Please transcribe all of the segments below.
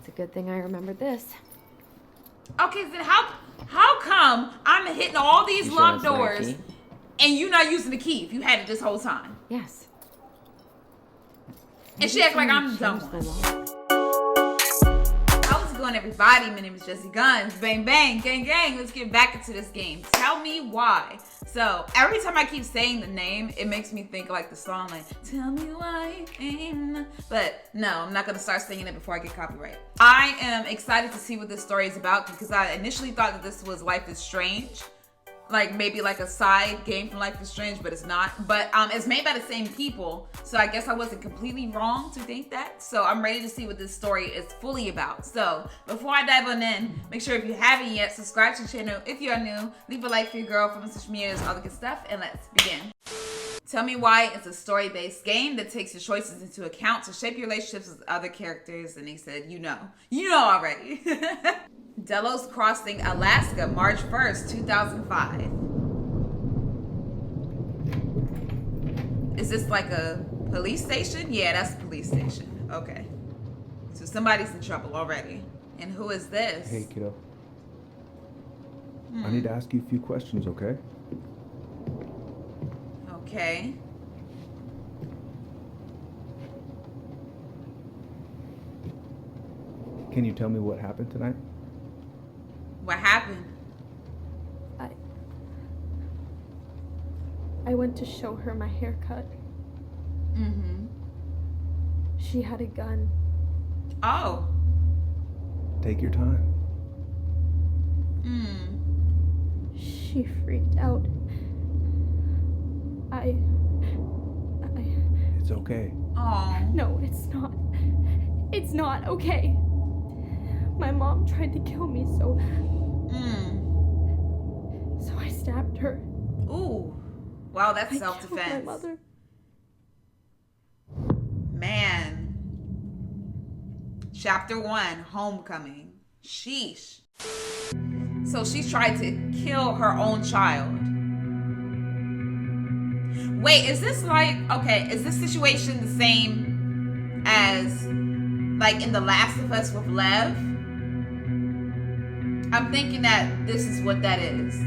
It's a good thing I remembered this. Okay, then how come I'm hitting all these locked doors and you not using the key if you had it this whole time? Yes. And she acts like I'm the dumb one. How's it going, everybody? My name is JazzyGuns. Bang, bang, gang, gang. Let's get back into this game. Tell me why. So, every time I keep saying the name, it makes me think like the song, like, tell me why. But no, I'm not going to start singing it before I get copyright. I am excited to see what this story is about because I initially thought that this was Life is Strange. Like maybe like a side game from Life is Strange, but it's not. But it's made by the same people, so I guess I wasn't completely wrong to think that. So I'm ready to see what this story is fully about. So before I dive on in, make sure if you haven't yet, subscribe to the channel if you are new. Leave a like for your girl, from social media, all the good stuff, and let's begin. Tell Me Why is a story-based game that takes your choices into account to shape your relationships with other characters. And they said, you know already. Delos Crossing, Alaska, March 1st, 2005. Is this like a police station? Yeah, that's a police station. Okay. So somebody's in trouble already. And who is this? Hey, kiddo. I need to ask you a few questions, okay? Okay. Can you tell me what happened tonight? What happened? I went to show her my haircut. Mm-hmm. She had a gun. Oh. Take your time. She freaked out. It's okay. Oh. No, it's not. It's not okay. My mom tried to kill me, so I stabbed her. Ooh. Wow, that's I self-defense. killed my mother. Man. Chapter 1, Homecoming. Sheesh. So she tried to kill her own child. Wait, is this like, okay, is this situation the same as like in The Last of Us with Lev? I'm thinking that this is what that is.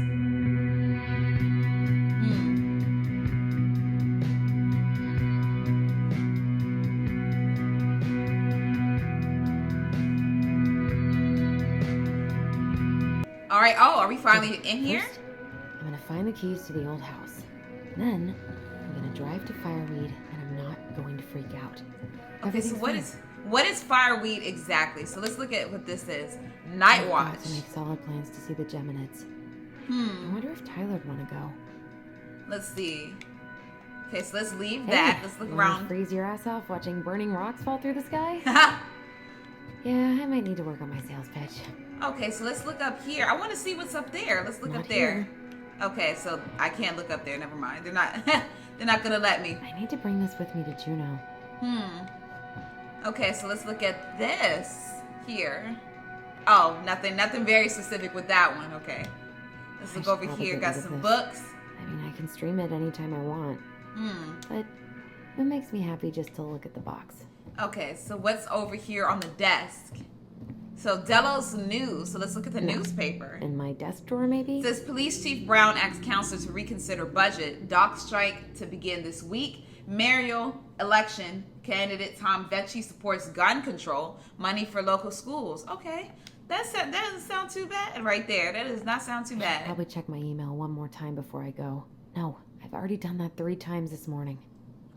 All right. Oh, are we finally in here? First, I'm gonna find the keys to the old house. Then I'm gonna drive to Fireweed, and I'm not going to freak out. Okay, so what is Fireweed exactly? So let's look at what this is. Night Watch. I have to make solid plans to see the Geminids. I wonder if Tyler'd want to go. Let's see. Okay, so let's leave Hey, that. Let's look you wanna around. freeze your ass off watching burning rocks fall through the sky? Yeah, I might need to work on my sales pitch. Okay, so let's look up here. I want to see what's up there. Let's look Not up there. here. Okay, so I can't look up there. Never mind. They're not. They're not gonna let me. I need to bring this with me to Juneau. Okay, so let's look at this here. Oh, nothing very specific with that one. Okay. Let's look over probably here. get Got rid of some this. books. I mean, I can stream it anytime I want. But it makes me happy just to look at the box. Okay, so what's over here on the desk? So Delos News. So let's look at the newspaper. In my desk drawer, maybe? It says Police Chief Brown asks council to reconsider budget. Dock strike to begin this week. Mariel election. Candidate Tom Vecchi supports gun control. Money for local schools. Okay. That doesn't sound too bad right there. That does not sound too bad. Probably check my email one more time before I go. No, I've already done that 3 times this morning.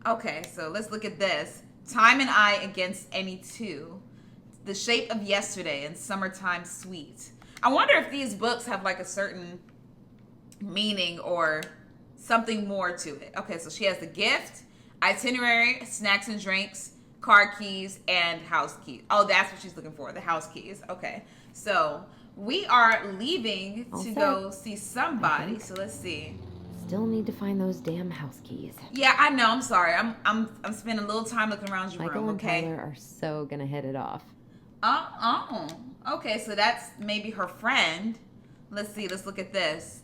Okay, so let's look at this. Time and I against any two. The Shape of Yesterday and Summertime Sweet. I wonder if these books have like a certain meaning or something more to it. Okay, so she has the gift, itinerary, snacks and drinks, car keys, and house keys. Oh, that's what she's looking for, the house keys. Okay, so we are leaving All to set, go see somebody. think. So let's see. Still need to find those damn house keys. Yeah, I know. I'm sorry. I'm spending a little time looking around your Michael room. and Okay. Tyler are so gonna hit it off. Okay, so that's maybe her friend. Let's see. Let's look at this.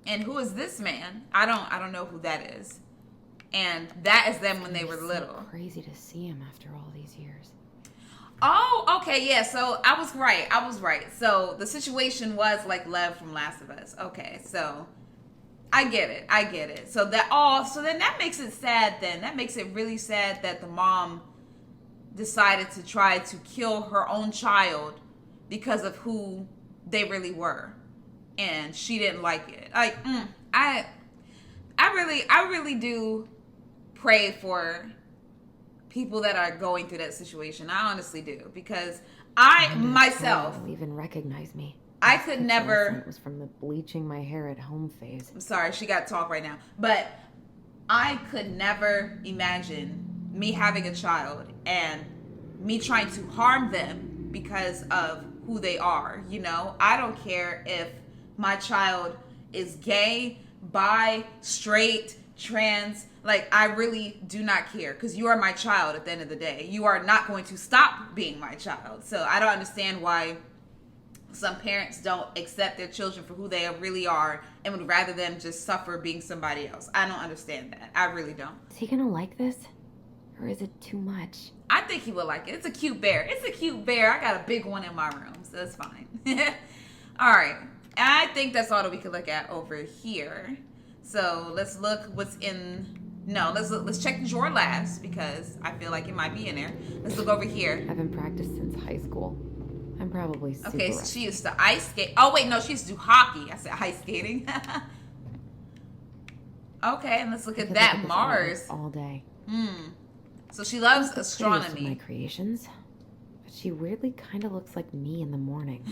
And who is this man? I don't know who that is. And that is them when they were It's so little. crazy to see him after all these years. Oh, okay, yeah. So I was right. So the situation was like Lev from Last of Us. Okay, so I get it. So then that makes it sad. Then that makes it really sad that the mom decided to try to kill her own child because of who they really were, and she didn't like it. Like, I really do pray for people that are going through that situation. I honestly do, because I myself They'll even recognize me. I could never. It was from the bleaching my hair at home phase. I'm sorry, she got to talk right now, but I could never imagine me having a child and me trying to harm them because of who they are. You know, I don't care if my child is gay, bi, straight, trans. Like, I really do not care, because you are my child at the end of the day. You are not going to stop being my child. So I don't understand why some parents don't accept their children for who they really are and would rather them just suffer being somebody else. I don't understand that. I really don't. Is he gonna like this? Or is it too much? I think he would like it. It's a cute bear. I got a big one in my room, so it's fine. All right. I think that's all that we could look at over here. So let's look what's in. No, let's check the drawer last, because I feel like it might be in there. Let's look over here. I haven't practiced since high school. I'm probably super Okay, so rusty. she used to ice skate. Oh wait, no, she used to do hockey. I said ice skating. Okay, and let's look I at could that look at this Mars. all day. So she loves She's the prettiest of astronomy. my creations, but she weirdly kind of looks like me in the morning.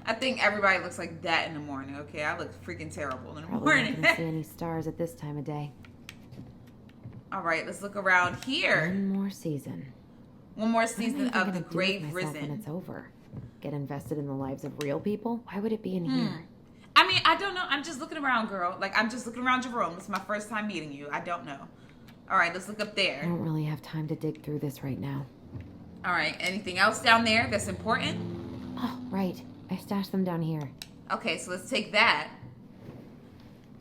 I think everybody looks like that in the morning. Okay, I look freaking terrible in the Probably morning. not gonna see any stars at this time of day. All right, let's look around here. One more season. One more What am I season even of gonna the do with Grave myself when Risen. it's over? Get invested in the lives of real people? Why would it be in here? I mean, I don't know. I'm just looking around, girl. Like, I'm just looking around your room. It's my first time meeting you. I don't know. All right, let's look up I there. don't really have time to dig through this right now. All right, anything else down there that's important? Oh, right. I stashed them down here. Okay, so let's take that.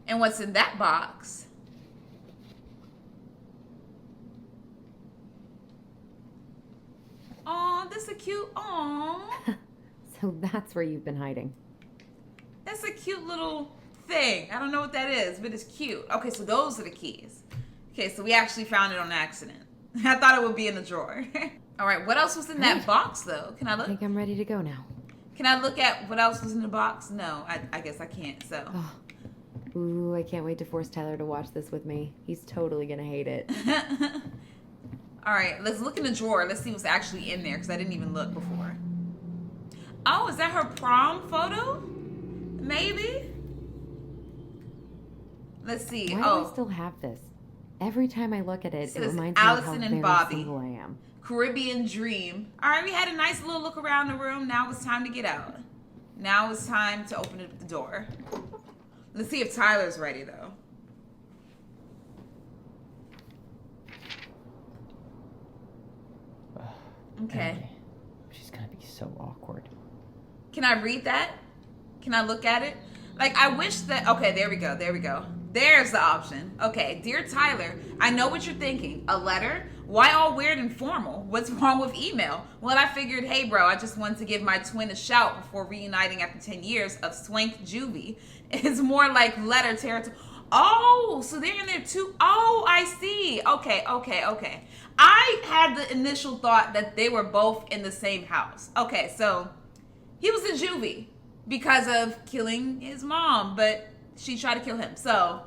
And what's in that box? Aw, that's a cute, aw. So that's where you've been hiding. That's a cute little thing. I don't know what that is, but it's cute. Okay, so those are the keys. Okay, so we actually found it on accident. I thought it would be in the drawer. All right, what else was in that box, though? Can I I look? think I'm ready to go now. Can I look at what else was in the box? No, I guess I can't, so. Oh. Ooh, I can't wait to force Tyler to watch this with me. He's totally gonna hate it. All right, let's look in the drawer. Let's see what's actually in there, because I didn't even look before. Oh, is that her prom photo? Maybe? Let's see. Why do I still have this? Every time I look at it, it Says reminds me Allison of how and very Bobby. single I am. Caribbean Dream. All right, we had a nice little look around the room. Now it's time to get out. Now it's time to open up the door. Let's see if Tyler's ready, though. Okay. Emily, she's gonna be so awkward. Can I read that? Can I look at it? Like, I wish that... Okay, there we go. There's the option. Okay, dear Tyler, I know what you're thinking. A letter? Why all weird and formal? What's wrong with email? Well, I figured, hey, bro, I just wanted to give my twin a shout before reuniting after 10 years of swank juvie. It's more like letter territory. Oh, so they're in there too. Oh, I see. Okay. I had the initial thought that they were both in the same house. Okay, so he was in juvie because of killing his mom, but she tried to kill him. So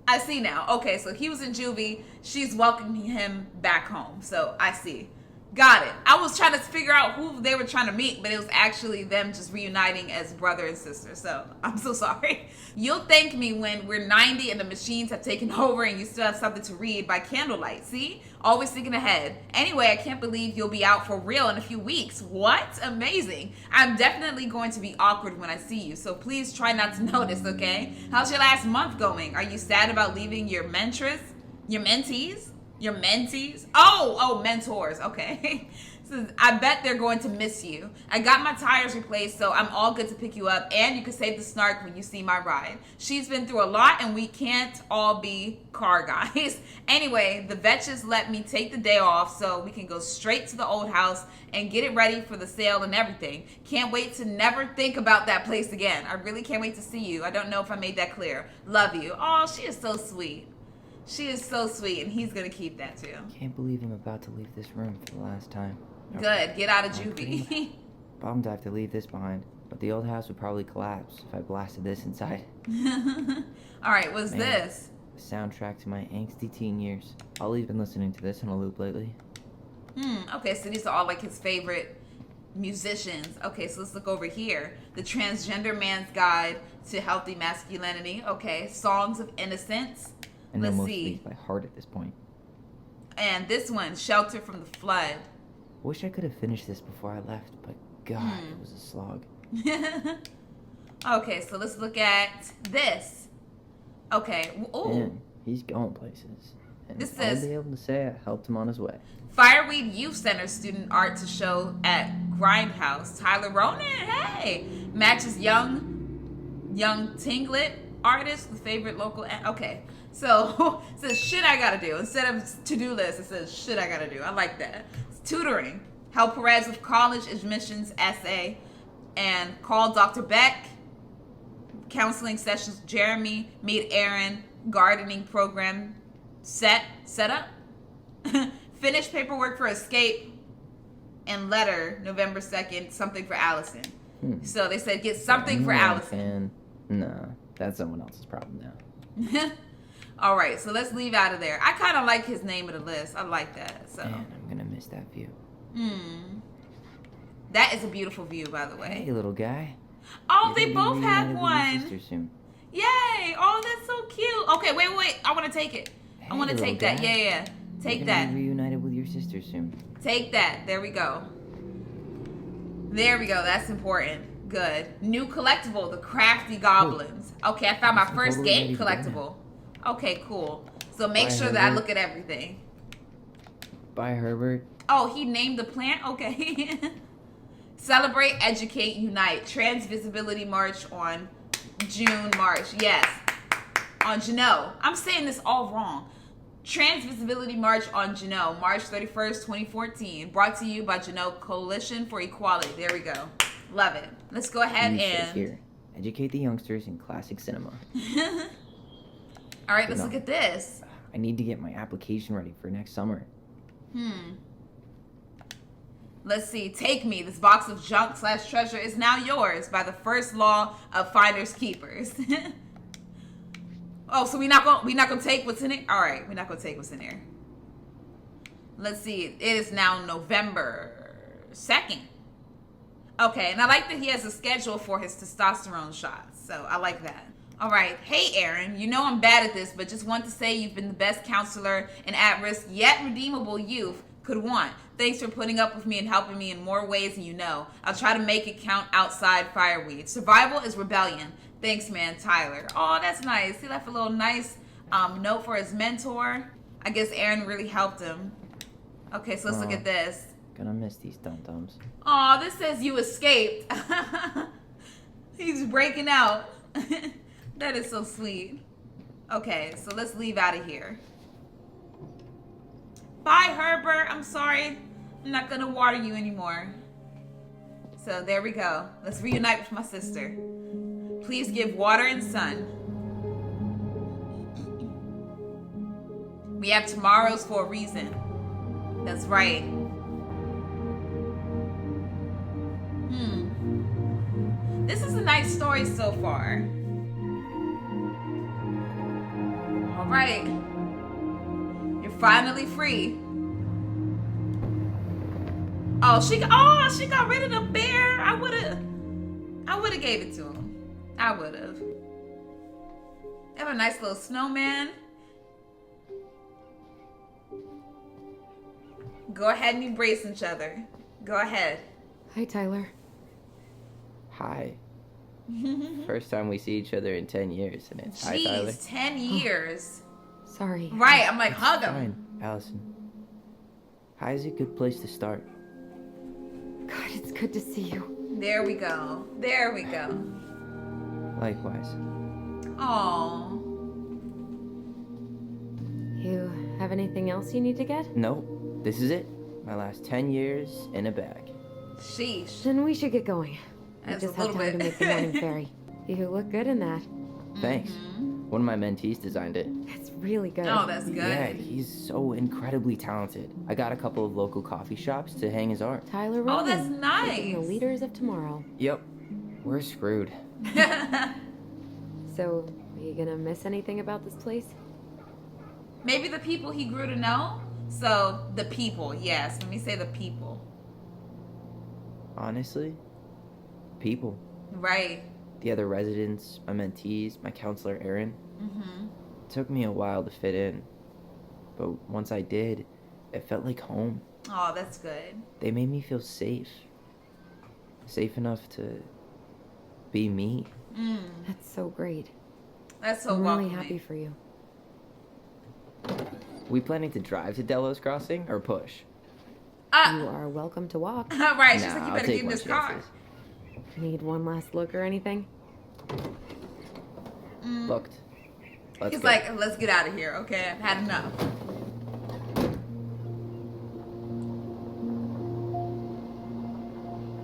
I see now. Okay, so he was in juvie. She's welcoming him back home. So I see. Got it. I was trying to figure out who they were trying to meet, but it was actually them just reuniting as brother and sister. So I'm so sorry. You'll thank me when we're 90 and the machines have taken over and you still have something to read by candlelight. See? Always thinking ahead. Anyway, I can't believe you'll be out for real in a few weeks. What? Amazing. I'm definitely going to be awkward when I see you, so please try not to notice, okay? How's your last month going? Are you sad about leaving your mentors? Your mentees? Your mentees? Oh, mentors. Okay. Says, I bet they're going to miss you. I got my tires replaced, so I'm all good to pick you up, and you can save the snark when you see my ride. She's been through a lot, and we can't all be car guys. Anyway, the vetches let me take the day off so we can go straight to the old house and get it ready for the sale and everything. Can't wait to never think about that place again. I really can't wait to see you. I don't know if I made that clear. Love you. Oh, she is so sweet. She is so sweet, and he's going to keep that too. Can't believe I'm about to leave this room for the last time. Good. Get out of I'm juvie. pretty bummed I have to leave this behind, but the old house would probably collapse if I blasted this inside. All right, what's Man, this? The soundtrack to my angsty teen years. Ollie's been listening to this on a loop lately. Okay, so these are all like his favorite musicians. Okay, so let's look over here. The Transgender Man's Guide to Healthy Masculinity. Okay, Songs of Innocence. I know Let's most see. of these by heart at this point. And this one, Shelter from the Flood. Wish I could have finished this before I left, but God, it was a slog. Okay, so let's look at this. Okay. Oh, Man, he's going places. And This I'll says- be able to say I helped him on his way. Fireweed Youth Center student art to show at Grindhouse. Tyler Ronan, hey, matches young Tinglet artist with favorite local. Okay, so it says shit I gotta do instead of to-do list. It says shit I gotta do. I like that. Tutoring. Help Perez with college admissions essay, and call Dr. Beck. Counseling sessions. Jeremy meet Aaron. Gardening program set up. Finish paperwork for escape, and letter November 2nd. Something for Allison. So they said get something for Allison. Nah, that's someone else's problem now. All right, so let's leave out of there. I kind of like his name of the list. I like that. So. Man, I'm gonna miss that view. That is a beautiful view, by the way. Hey, little guy. Oh, You're they gonna be both have reunited with your one. sister soon. Yay! Oh, that's so cute. Okay, wait. I want to take it. I want to Hey, take that. little guy. Yeah. Take You're that. gonna be reunited with your sister soon. Take that. There we go. There we go. That's important. Good. New collectible, the Crafty Goblins. Okay, I found my I'm first totally game ready to go collectible. Okay, cool. So make Bye, sure that I Herbert. look at everything. Bye, Herbert. Oh, he named the plant? Okay. Celebrate, Educate, Unite. Trans Visibility March on March. Yes. On Juneau. I'm saying this all wrong. Trans Visibility March on Juneau, March 31st, 2014. Brought to you by Juneau Coalition for Equality. There we go. Love it. Let's go ahead You sit and... here. Educate the youngsters in classic cinema. All right, let's No. look at this. I need to get my application ready for next summer. Let's see. Take Me. This box of junk/treasure is now yours by the first law of finders keepers. Oh, so we're not gonna take what's in it. All right, we're not gonna take what's in there. Let's see. It is now November 2nd. Okay, and I like that he has a schedule for his testosterone shots. So I like that. All right. Hey, Aaron. You know I'm bad at this, but just want to say you've been the best counselor an at-risk yet redeemable youth could want. Thanks for putting up with me and helping me in more ways than you know. I'll try to make it count outside fireweed. Survival is rebellion. Thanks, man, Tyler. Oh, that's nice. He left a little nice note for his mentor. I guess Aaron really helped him. Okay, so let's look at this. Gonna miss these dum-dums. Oh, this says you escaped. He's breaking out. That is so sweet. Okay, so let's leave out of here. Bye, Herbert. I'm sorry. I'm not gonna water you anymore. So there we go. Let's reunite with my sister. Please give water and sun. We have tomorrows for a reason. That's right. This is a nice story so far. All right. You're finally free. Oh, she got rid of the bear. I would have gave it to him. I would have. Have a nice little snowman. Go ahead and embrace each other. Go ahead. Hi, Tyler. Hi. First time we see each other in 10 years, and it's hi, Tyler. Jeez, 10 years. Sorry. Right, I'm like, hug him. Fine, Allison. Hi is a good place to start. God, it's good to see you. There we go. There we go. Likewise. Aww. You have anything else you need to get? Nope. This is it. My last 10 years in a bag. Sheesh. Then we should get going. We That's just a have little time to bit. make the morning ferry. You look good in that. Thanks. One of my mentees designed it. It's really good. Oh, that's good. Yeah, he's so incredibly talented. I got a couple of local coffee shops to hang his art. Tyler Oh, Rowan. that's shaping the nice. leaders of tomorrow. Yep. We're screwed. So, are you gonna miss anything about this place? Maybe the people he grew to know? So, the people, yes. Let me say the people. Honestly, people. Right. The other residents, my mentees, my counselor Aaron. Mm-hmm. It took me a while to fit in. But once I did, it felt like home. Oh, that's good. They made me feel safe. Safe enough to be me. That's so great. That's so I'm really welcoming. happy for you. We planning to drive to Delos Crossing or push? You are welcome to walk. Right, she's Nah, like, you I'll better take get in my this car. chances. Need one last look or anything? Looked. Let's He's go. like, let's get out of here, okay? I've had enough.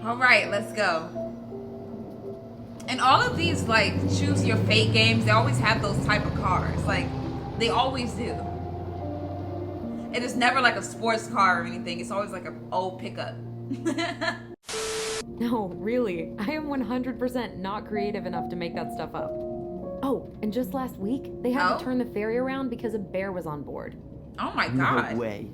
All right, let's go. And all of these, like, choose your fate games, they always have those type of cars. Like, they always do. It is never like a sports car or anything. It's always like an old pickup. No, really. I am 100% not creative enough to make that stuff up. Oh, and just last week, they had Oh? to turn the ferry around because a bear was on board. Oh my No god. way.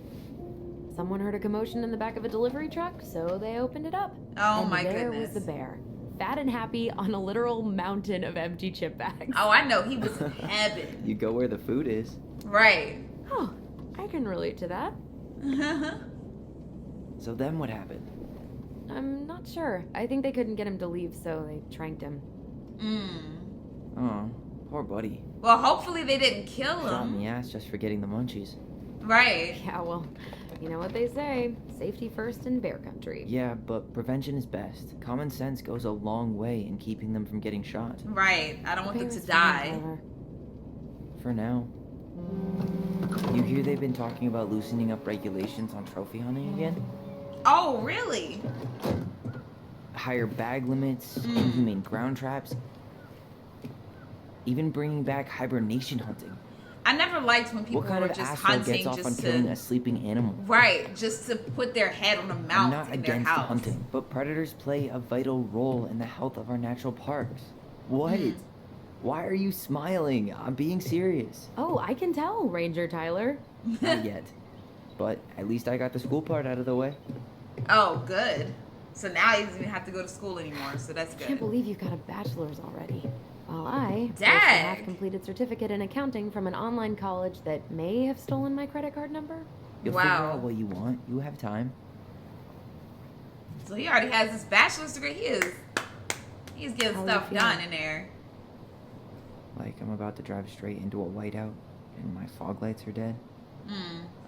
Someone heard a commotion in the back of a delivery truck, so they opened it up. Oh and my there goodness. was the bear, fat and happy on a literal mountain of empty chip bags. Oh, I know. He was in heaven. You go where the food is. Right. Oh, I can relate to that. So then what happened? I'm not sure. I think they couldn't get him to leave, so they tranked him. Oh, poor buddy. Well, hopefully they didn't kill Shot in him. the ass just for getting the munchies. Right. Yeah, well, you know what they say. Safety first in bear country. Yeah, but prevention is best. Common sense goes a long way in keeping them from getting shot. Right. I don't want them Bear's to fine, die. Tyler. For now. You hear they've been talking about loosening up regulations on trophy hunting again? Oh, really? Higher bag limits, inhumane ground traps, even bringing back hibernation hunting. I never liked when people What kind were of just asshole hunting gets off on just killing a to... sleeping animal? Right. Just to put their head on a I'm mount not in their against house. hunting, but predators play a vital role in the health of our natural parks. What? Why are you smiling? I'm being serious. Oh, I can tell, Ranger Tyler. Not yet. But at least I got the school part out of the way. Oh, good. So now he doesn't even have to go to school anymore, so that's I can't good. believe you've got a bachelor's already. While I post a Dag. half-completed certificate in accounting from an online college that may have stolen my credit card number. You'll figure Wow. out what you want. You have time. So he already has his bachelor's degree. He's getting How are you stuff feeling? done in there. Like I'm about to drive straight into a whiteout and my fog lights are dead.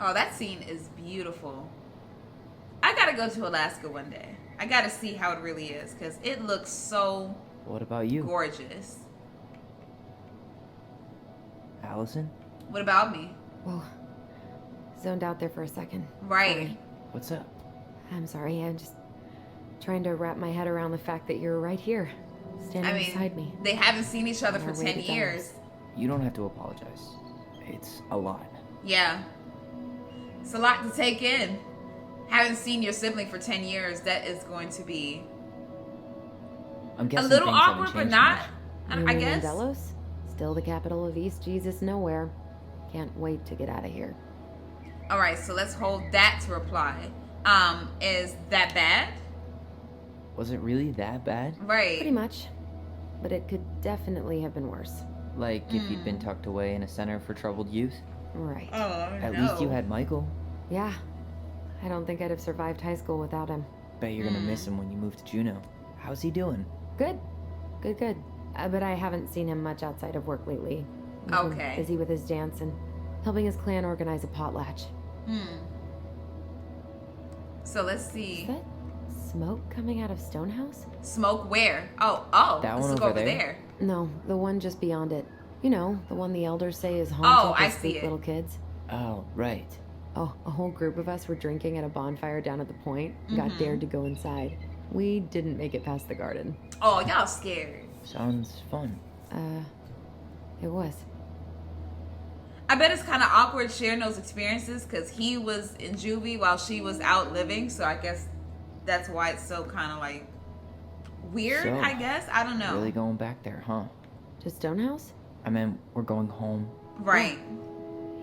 Oh, that scene is beautiful. I gotta go to Alaska one day. I gotta see how it really is, because it looks so What about you, gorgeous. Allison? What about me? Whoa. Zoned out there for a second. Right. Sorry. What's up? I'm sorry. I'm just trying to wrap my head around the fact that you're right here, standing I mean, beside me. they haven't seen each other On for our way 10 to years. You don't have to apologize. It's a lot. Yeah. It's a lot to take in. Haven't seen your sibling for 10 years. That is going to be I'm a guessing little things haven't awkward, but changed not. much. You I mean guess. Delos? Still the capital of East Jesus Nowhere. Can't wait to get out of here. All right, so let's hold that to reply. Is that bad? Was it really that bad? Right. Pretty much. But it could definitely have been worse. Like if you'd been tucked away in a center for troubled youth? Right. Oh, At least you had Michael. Yeah. I don't think I'd have survived high school without him. Bet you're gonna miss him when you move to Juneau. How's he doing? Good. Good. But I haven't seen him much outside of work lately. He's been Okay. busy with his dance and helping his clan organize a potlatch. So let's Is see. that smoke coming out of Stonehouse? Smoke where? Oh, That let's one go over over there? there. No, the one just beyond it. You know, the one the elders say is haunted Oh, I with see sleep it. little kids. Oh, right. Oh, a whole group of us were drinking at a bonfire down at the point. Got dared to go inside. We didn't make it past the garden. Oh, y'all scared. Sounds fun. It was. I bet it's kind of awkward sharing those experiences because he was in juvie while she was out living. So I guess that's why it's so kind of like weird, So, I guess. I don't know. Really going back there, huh? To Stonehouse? I mean, we're going home. Right.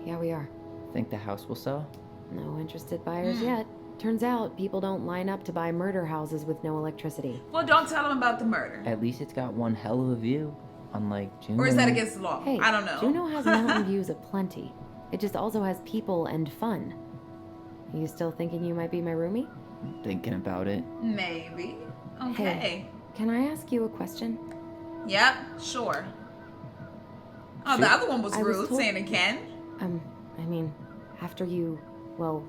Yeah, we are. Think the house will sell? No interested buyers yet. Turns out people don't line up to buy murder houses with no electricity. Well, don't tell him about the murder. At least it's got one hell of a view, unlike Juno. Or is that against the law? Hey, I don't know. Juneau has mountain views aplenty. It just also has people and fun. You still thinking you might be my roomie? Thinking about it. Maybe. Okay. Hey, can I ask you a question? Yep, sure. Oh, the Sure. other one was I was rude, told- saying again. I mean, after you, well,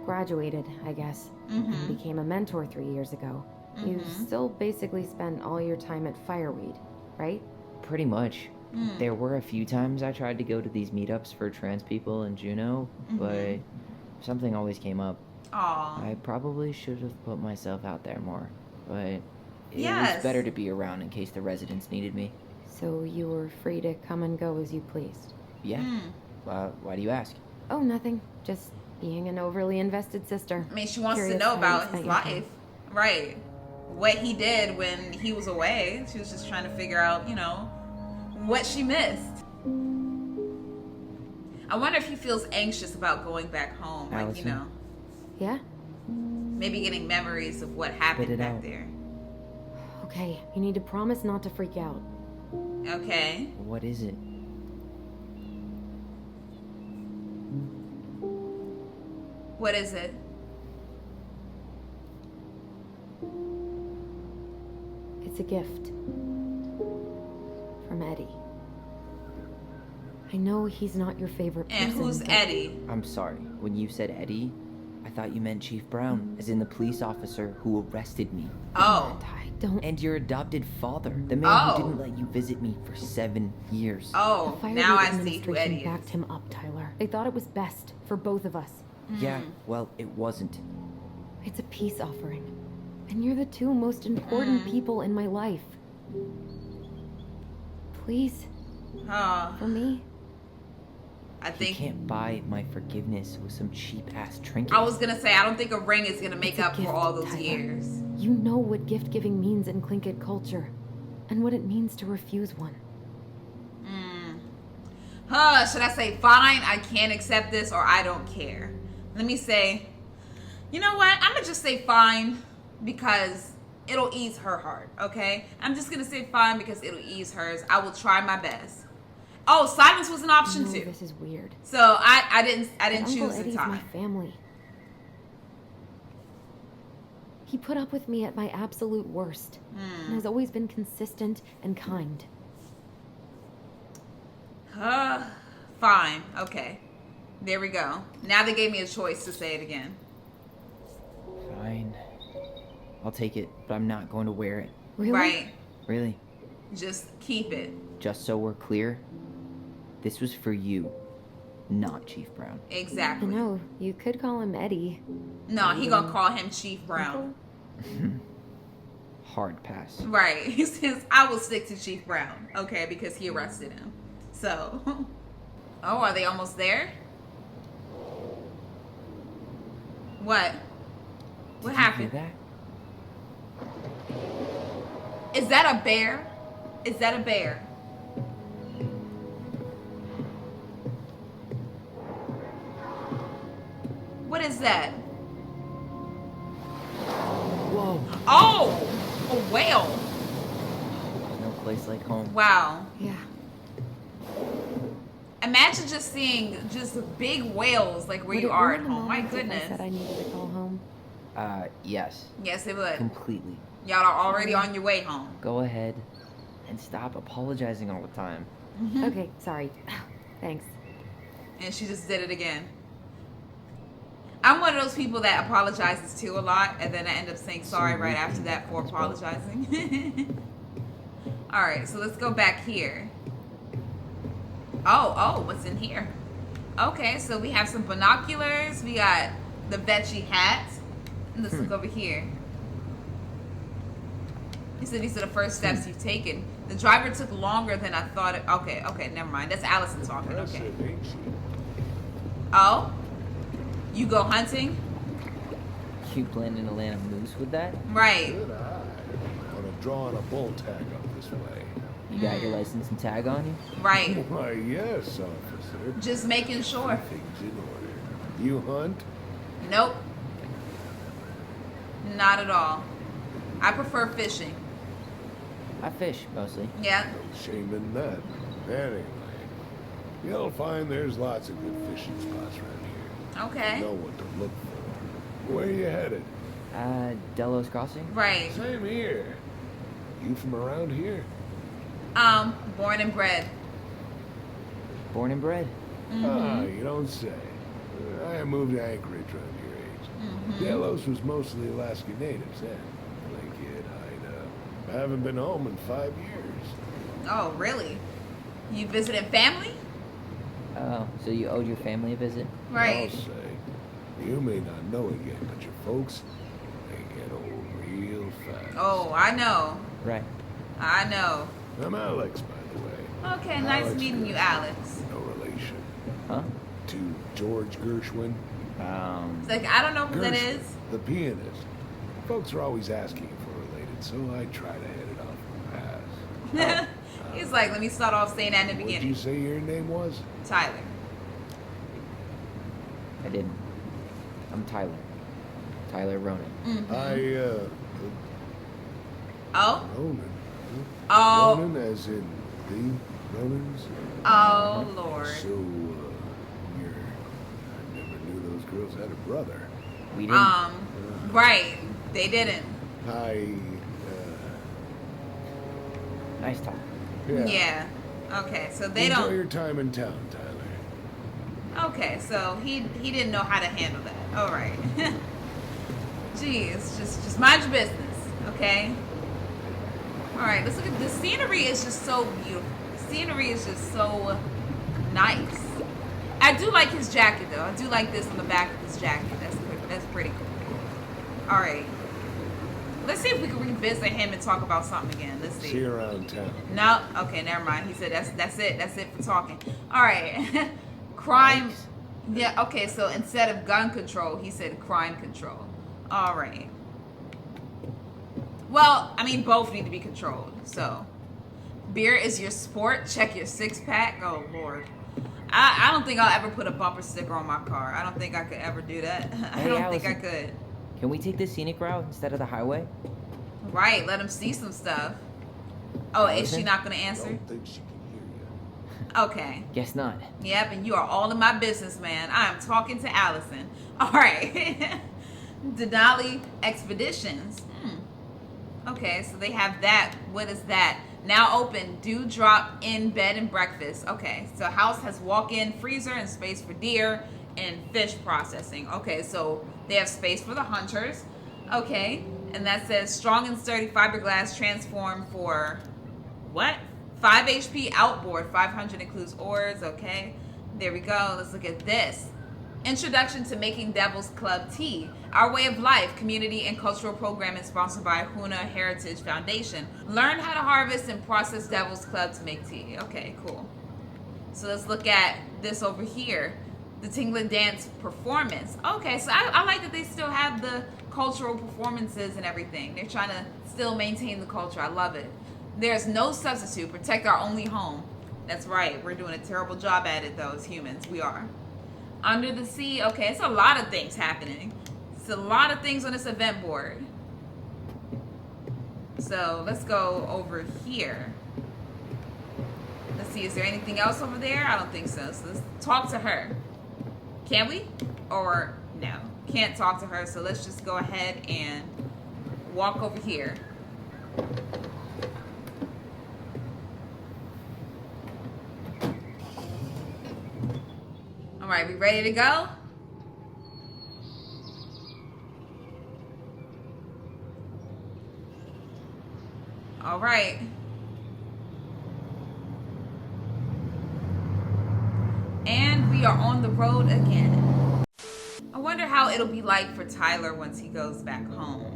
graduated, I guess, and became a mentor 3 years ago, you still basically spent all your time at Fireweed, right? Pretty much. There were a few times I tried to go to these meetups for trans people in Juneau, but something always came up. Aw. I probably should have put myself out there more, but it Yes. was better to be around in case the residents needed me. So you were free to come and go as you pleased. Yeah. Why do you ask? Oh, nothing. Just being an overly invested sister. I mean, she wants to Curious know how you about his spent your time. life. Right. What he did when he was away. She was just trying to figure out, what she missed. I wonder if he feels anxious about going back home. Like, Allison? Yeah? maybe getting memories of what happened Spit it back out. there. Okay, you need to promise not to freak out. Okay. What is it? What is it? It's a gift. From Eddie. I know he's not your favorite person. And who's but Eddie? I'm sorry. When you said Eddie, I thought you meant Chief Brown, as in the police officer who arrested me. Oh. I don't. And your adopted father, the man Oh. who didn't let you visit me for 7 years. Oh, The Fireweed now I see who administration Eddie backed is. him up, Tyler. They thought it was best for both of us. Yeah, well, it wasn't. It's a peace offering. And you're the two most important people in my life. Please, Oh, for me. I You think can't buy my forgiveness with some cheap-ass trinket. I was gonna say I don't think a ring is gonna make It's a up for gift, all those Tyler. years. You know what gift giving means in Tlingit culture, and what it means to refuse one. Should I say fine, I can't accept this, or I don't care? Let me say, you know what? I'm gonna just say fine because it'll ease her heart, okay? I'm just gonna say fine because it'll ease hers. I will try my best. Oh, silence was an I option know too. this is weird. So I didn't But choose Uncle the Eddie's my time. family. He put up with me at my absolute worst, and has always been consistent and kind. Fine. Okay. There we go. Now they gave me a choice to say it again. Fine. I'll take it, but I'm not going to wear it. Really? Right. Really. Just keep it. Just so we're clear, this was for you, not Chief Brown. I Exactly. know, you could call him Eddie. No, he gonna call him Chief Brown. Hard pass. Right. He says, I will stick to Chief Brown. Okay, because he arrested him. So. Oh, are they almost there? What? What Did happened? You hear that? Is that a bear? Is that a bear? What is that? Whoa! Oh! A whale. No place like home. Wow. Yeah. Imagine just seeing just big whales like where Would you it are ruin at the home. My moment if I goodness. said I needed to call home. Yes. Yes, it would. Completely. Y'all are already on your way home. Go ahead and stop apologizing all the time. Okay, sorry. Thanks. And she just did it again. I'm one of those people that apologizes too a lot, and then I end up saying sorry right after that for apologizing. All right, so let's go back here. Oh, what's in here? Okay, so we have some binoculars. We got the veggie hat. Let's look over here. He said these are the first steps you've taken. The driver took longer than I thought it. Okay, never mind. That's Allison talking. Okay. Oh? You go hunting? You planning to land a moose with that? Right. Good eye. On a draw and a bull tag up this way. You got your license and tag on you? Right. Why, yes, officer. Just making sure. Everything's in order. You hunt? Nope. Not at all. I prefer fishing. I fish, mostly. Yeah. No shame in that. Anyway, you'll find there's lots of good fishing spots around here. Okay. You know what to look for. Where you headed? Delos Crossing? Right. Same here. You from around here? Born and bred. Born and bred. Ah, you don't say. I moved to Anchorage around your age. Delos was mostly Alaska natives then. Play kid, I haven't been home in 5 years. Oh, really? You visited family? Oh, so you owed your family a visit? Right. I'll say. You may not know it yet, but your folks, they get old real fast. Oh, I know. Right. I know. I'm Alex, by the way. Okay, nice Alex meeting you, Gershwin. Alex. No relation. Huh? To George Gershwin. It's like, I don't know who that Gershwin, is. the pianist. Folks are always asking if we're related, so I try to head it off from past. He's like, let me start off saying that in the What'd you beginning. say your name was? Tyler. I didn't. I'm Tyler. Tyler Ronan. Oh? Ronan. Oh. Ronan as in the Ronans? Oh, Lord. So, I never knew those girls had a brother. We didn't. Right. They didn't. Nice talk. Yeah. Okay, so they Enjoy don't. your time in town, Tyler. Okay, so he didn't know how to handle that. All right. Jeez, just mind your business, okay? All right, let's look at the scenery. Is just so beautiful. The scenery is just so nice. I do like his jacket though. I do like this on the back of his jacket. That's pretty cool. All right. Let's see if we can revisit him and talk about something again. Let's see. See you around town. No, okay, never mind. He said that's it. That's it for talking. All right. Crime. Nice. Yeah, okay, so instead of gun control, he said crime control. All right. Well, I mean, both need to be controlled. So, beer is your sport. Check your six-pack. Oh, Lord. I don't think I'll ever put a bumper sticker on my car. I don't think I could ever do that. I Hey, don't think I Allison. could. Can we take the scenic route instead of the highway? Right, let him see some stuff. Oh, is she Allison? not going to answer? Don't think she can hear you. Okay. Guess not. Yep, and you are all in my business, man. I am talking to Allison. All right. Denali Expeditions. Okay, so they have that. What is that? Now open. Do drop in bed and breakfast. Okay, so house has walk-in freezer and space for deer and fish processing. Okay, so they have space for the hunters. Okay, and that says strong and sturdy fiberglass transform for what? 5 HP outboard. 500 includes oars. Okay, there we go. Let's look at this. Introduction to Making Devil's Club Tea. Our Way of Life, community and cultural programming sponsored by Huna Heritage Foundation. Learn how to harvest and process Devil's Club to make tea. Okay, cool. So let's look at this over here. The Tingling Dance performance. Okay, so I like that they still have the cultural performances and everything. They're trying to still maintain the culture. I love it. There's no substitute. Protect our only home. That's right. We're doing a terrible job at it, though, as humans. We are. Under the Sea. Okay, it's a lot of things happening. It's a lot of things on this event board. So let's go over here. Let's see, is there anything else over there? I don't think so. So let's talk to her. Can we? Or no, can't talk to her. So let's just go ahead and walk over here. All right, we ready to go? All right. And we are on the road again. I wonder how it'll be like for Tyler once he goes back home.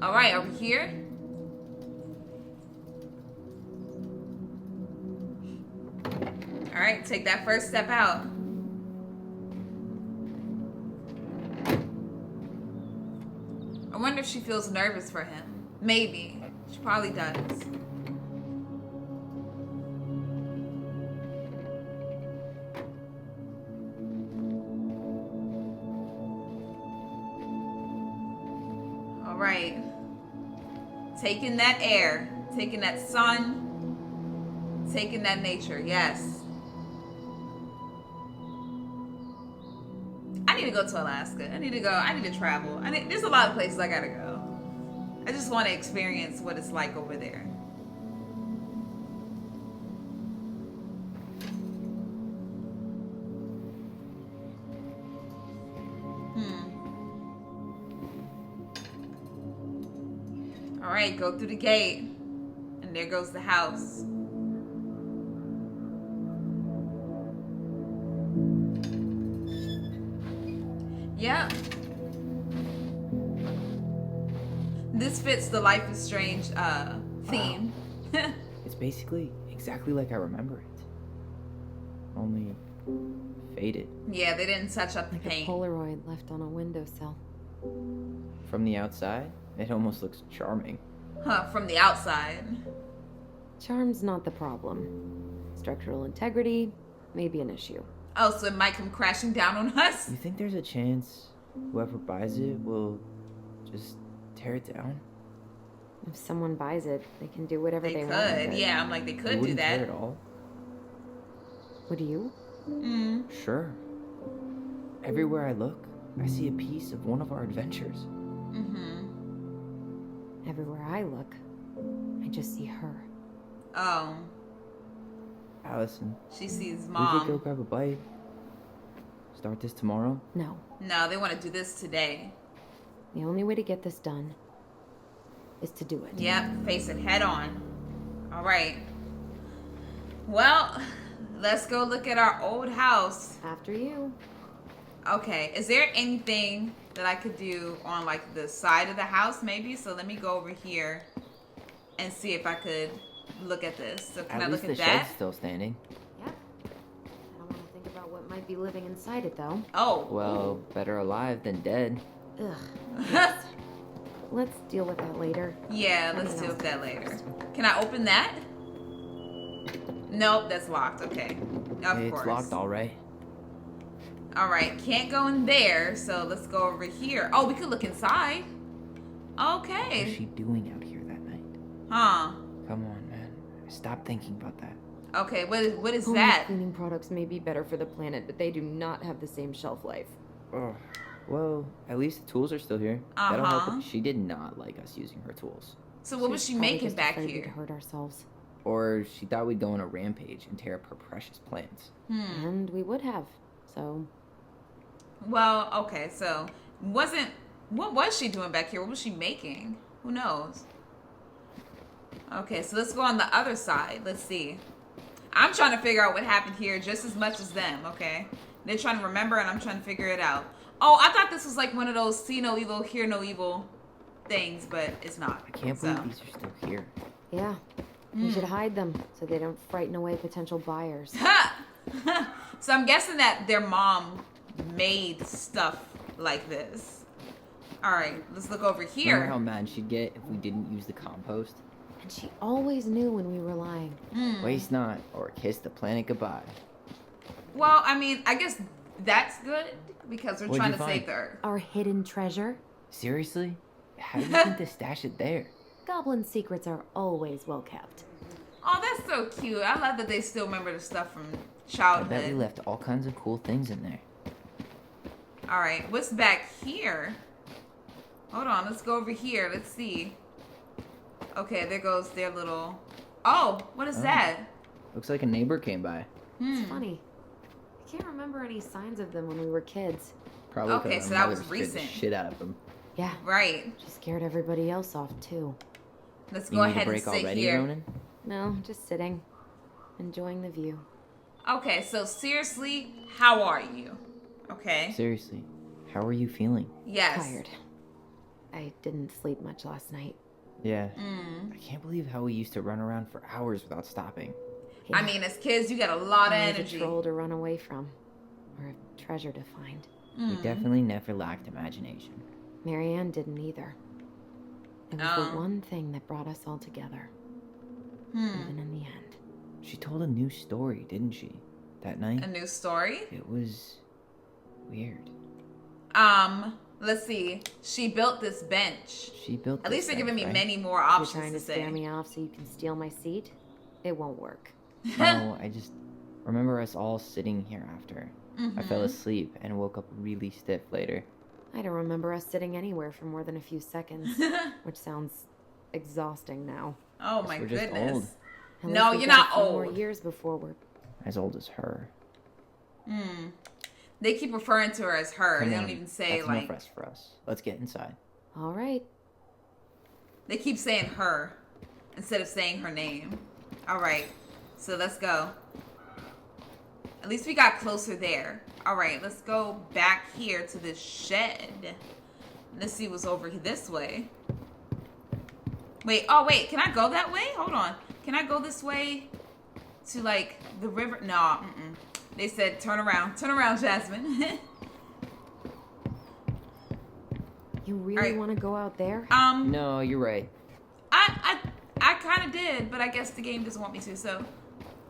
All right, are we here? All right, take that first step out. I wonder if she feels nervous for him. Maybe. She probably does. All right. Taking that air, taking that sun, taking that nature. Yes. I need to go to Alaska. I need to travel. There's a lot of places I gotta go. I just want to experience what it's like over there. All right, go through the gate. And there goes the house. Yep. This fits the Life is Strange theme. It's basically exactly like I remember it. Only faded. Yeah, they didn't touch up the Like a paint. Polaroid left on a windowsill. From the outside, it almost looks charming. Huh, from the outside. Charm's not the problem. Structural integrity may be an issue. Oh, so it might come crashing down on us? You think there's a chance whoever buys it will just tear it down? If someone buys it, they can do whatever They they want. could. with it. Yeah, I'm like, they You could do wouldn't that. care at all? Would you? Sure. Everywhere I look, I see a piece of one of our adventures. Everywhere I look, I just see her. Oh, Allison, she sees we could go mom. grab a bite. Start this tomorrow? No. No, they want to do this today. The only way to get this done is to do it. Yep, face it head on. All right. Well, let's go look at our old house. After you. Okay, is there anything that I could do on like the side of the house maybe? So let me go over here and see if I could look at this. So can I At look least at the that? shed's still standing. Yeah. I don't want to think about what might be living inside it, though. Oh. Well, better alive than dead. Ugh. Let's deal with that later. Yeah, let's deal with that later. Can I open that? Nope, that's locked. Okay. Of It's course. locked, all right. All right, can't go in there, so let's go over here. Oh, we could look inside. What's Okay. she doing out here that night? Huh. Come on, man. Stop thinking about that. Okay, what is Home that? cleaning products may be better for the planet, but they do not have the same shelf life. Oh, well, at least the tools are still here. That'll help. Uh-huh. She did not like us using her tools. So what was She's she probably making just back afraid we'd here? hurt ourselves. Or she thought we'd go on a rampage and tear up her precious plants. And we would have. So, Well, okay, so what was she doing back here? What was she making? Who knows? Okay, so let's go on the other side. Let's see. I'm trying to figure out what happened here just as much as them, okay? They're trying to remember and I'm trying to figure it out. Oh, I thought this was like one of those see no evil, hear no evil things, but it's not. I can't believe these are still here. yeah. We should hide them so they don't frighten away potential buyers. So I'm guessing that their mom made stuff like this. All right, let's look over Remember here. how mad she'd get if we didn't use the compost? And she always knew when we were lying. Waste not, or kiss the planet goodbye. Well, I mean, I guess that's good because we're What'd trying you to find? save the Earth. Our hidden treasure. Seriously? How do you think to stash it there? Goblin secrets are always well kept. Oh, that's so cute. I love that they still remember the stuff from I bet we childhood. left all kinds of cool things in there. All right, what's back here? Hold on, let's go over here. Let's see. Okay, there goes their little... Oh, what is that? Looks like a neighbor came by. It's funny. I can't remember any signs of them when we were kids. Probably Okay, because so our that was mother scared the recent. shit out of them. Yeah, Right. she scared everybody else off too. Let's You go need ahead a and break sit already, here. Ronan? No, just sitting, enjoying the view. Okay, so seriously, how are you? Okay. Seriously, how are you feeling? Yes. Tired. I didn't sleep much last night. Yeah. I can't believe how we used to run around for hours without stopping. I mean, as kids, you got a lot of I was energy. a troll to run away from, or a treasure to find. We definitely never lacked imagination. Marianne didn't either. It was Oh. the one thing that brought us all together, even in the end. She told a new story, didn't she? That night? A new story? It was weird. Let's see. She built this bench. She built At least this they're giving bench, me right? many more You're options trying to say. scare me off so you can steal my seat? It won't work. Oh, I just remember us all sitting here after. I fell Mm-hmm. asleep and woke up really stiff later. I don't remember us sitting anywhere for more than a few seconds, which sounds exhausting now. Oh my we're just goodness. old. At No, least we've you're got not a few more old. years before we're... As old as her. They keep referring to her as her. Come They on, don't even say that's like enough rest for us. Let's get inside. All right. they keep saying her instead of saying her name. All right. So let's go. At least we got closer there. All right, let's go back here to this shed. Let's see what's over this way. Wait, oh wait, can I go that way? Hold on. Can I go this way to like the river? No, mm-mm. They said turn around. Turn around, Jasmine. You really Alright. want to go out there? No, you're right. I kind of did, but I guess the game doesn't want me to, so.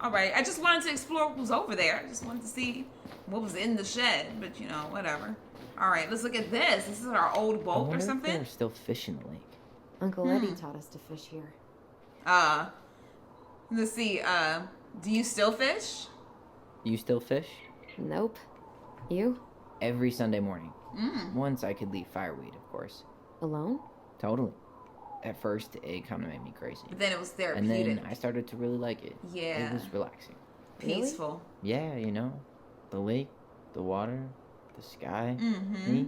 All right, I just wanted to explore what was over there. I just wanted to see what was in the shed, but you know, whatever. All right, let's look at this. This is our old I boat or wonder if something. they're still fish in the lake. Uncle Eddie taught us to fish here. Let's see. Do you still fish? You still fish? Nope. You? Every Sunday morning. Once I could leave fireweed, of course. Alone? Totally. At first, it kind of made me crazy. But then it was And therapeutic, then I started to really like it. Yeah. It was relaxing. peaceful. Yeah, you know, the lake, the water, the sky. Mm-hmm. Me,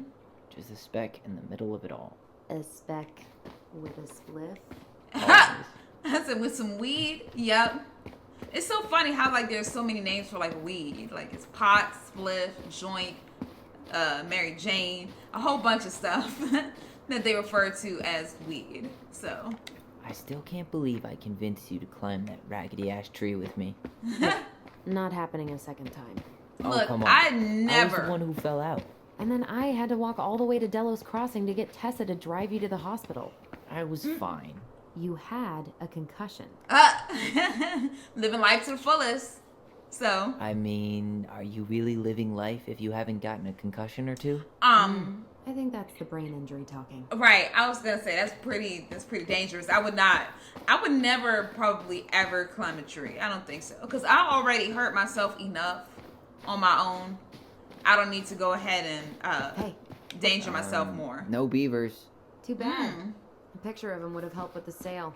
just a speck in the middle of it all. A speck with a spliff. Always. I said with some weed. Yep. It's so funny how like there's so many names for like weed. Like it's pot, spliff, joint, Mary Jane, a whole bunch of stuff that they refer to as weed. So I still can't believe I convinced you to climb that raggedy ass tree with me. Not happening a second time. look, Oh, come on. I I was never. the one who fell out. And then I had to walk all the way to Delos Crossing to get Tessa to drive you to the hospital. I was fine. You had a concussion. Living life to the fullest. So, I mean, are you really living life if you haven't gotten a concussion or two? I think that's the brain injury talking. right. I was gonna say that's pretty dangerous. I would never probably ever climb a tree. I don't think so. Because I already hurt myself enough on my own. I don't need to go ahead and Hey, danger myself more. No beavers. too bad. A picture of him would have helped with the sale.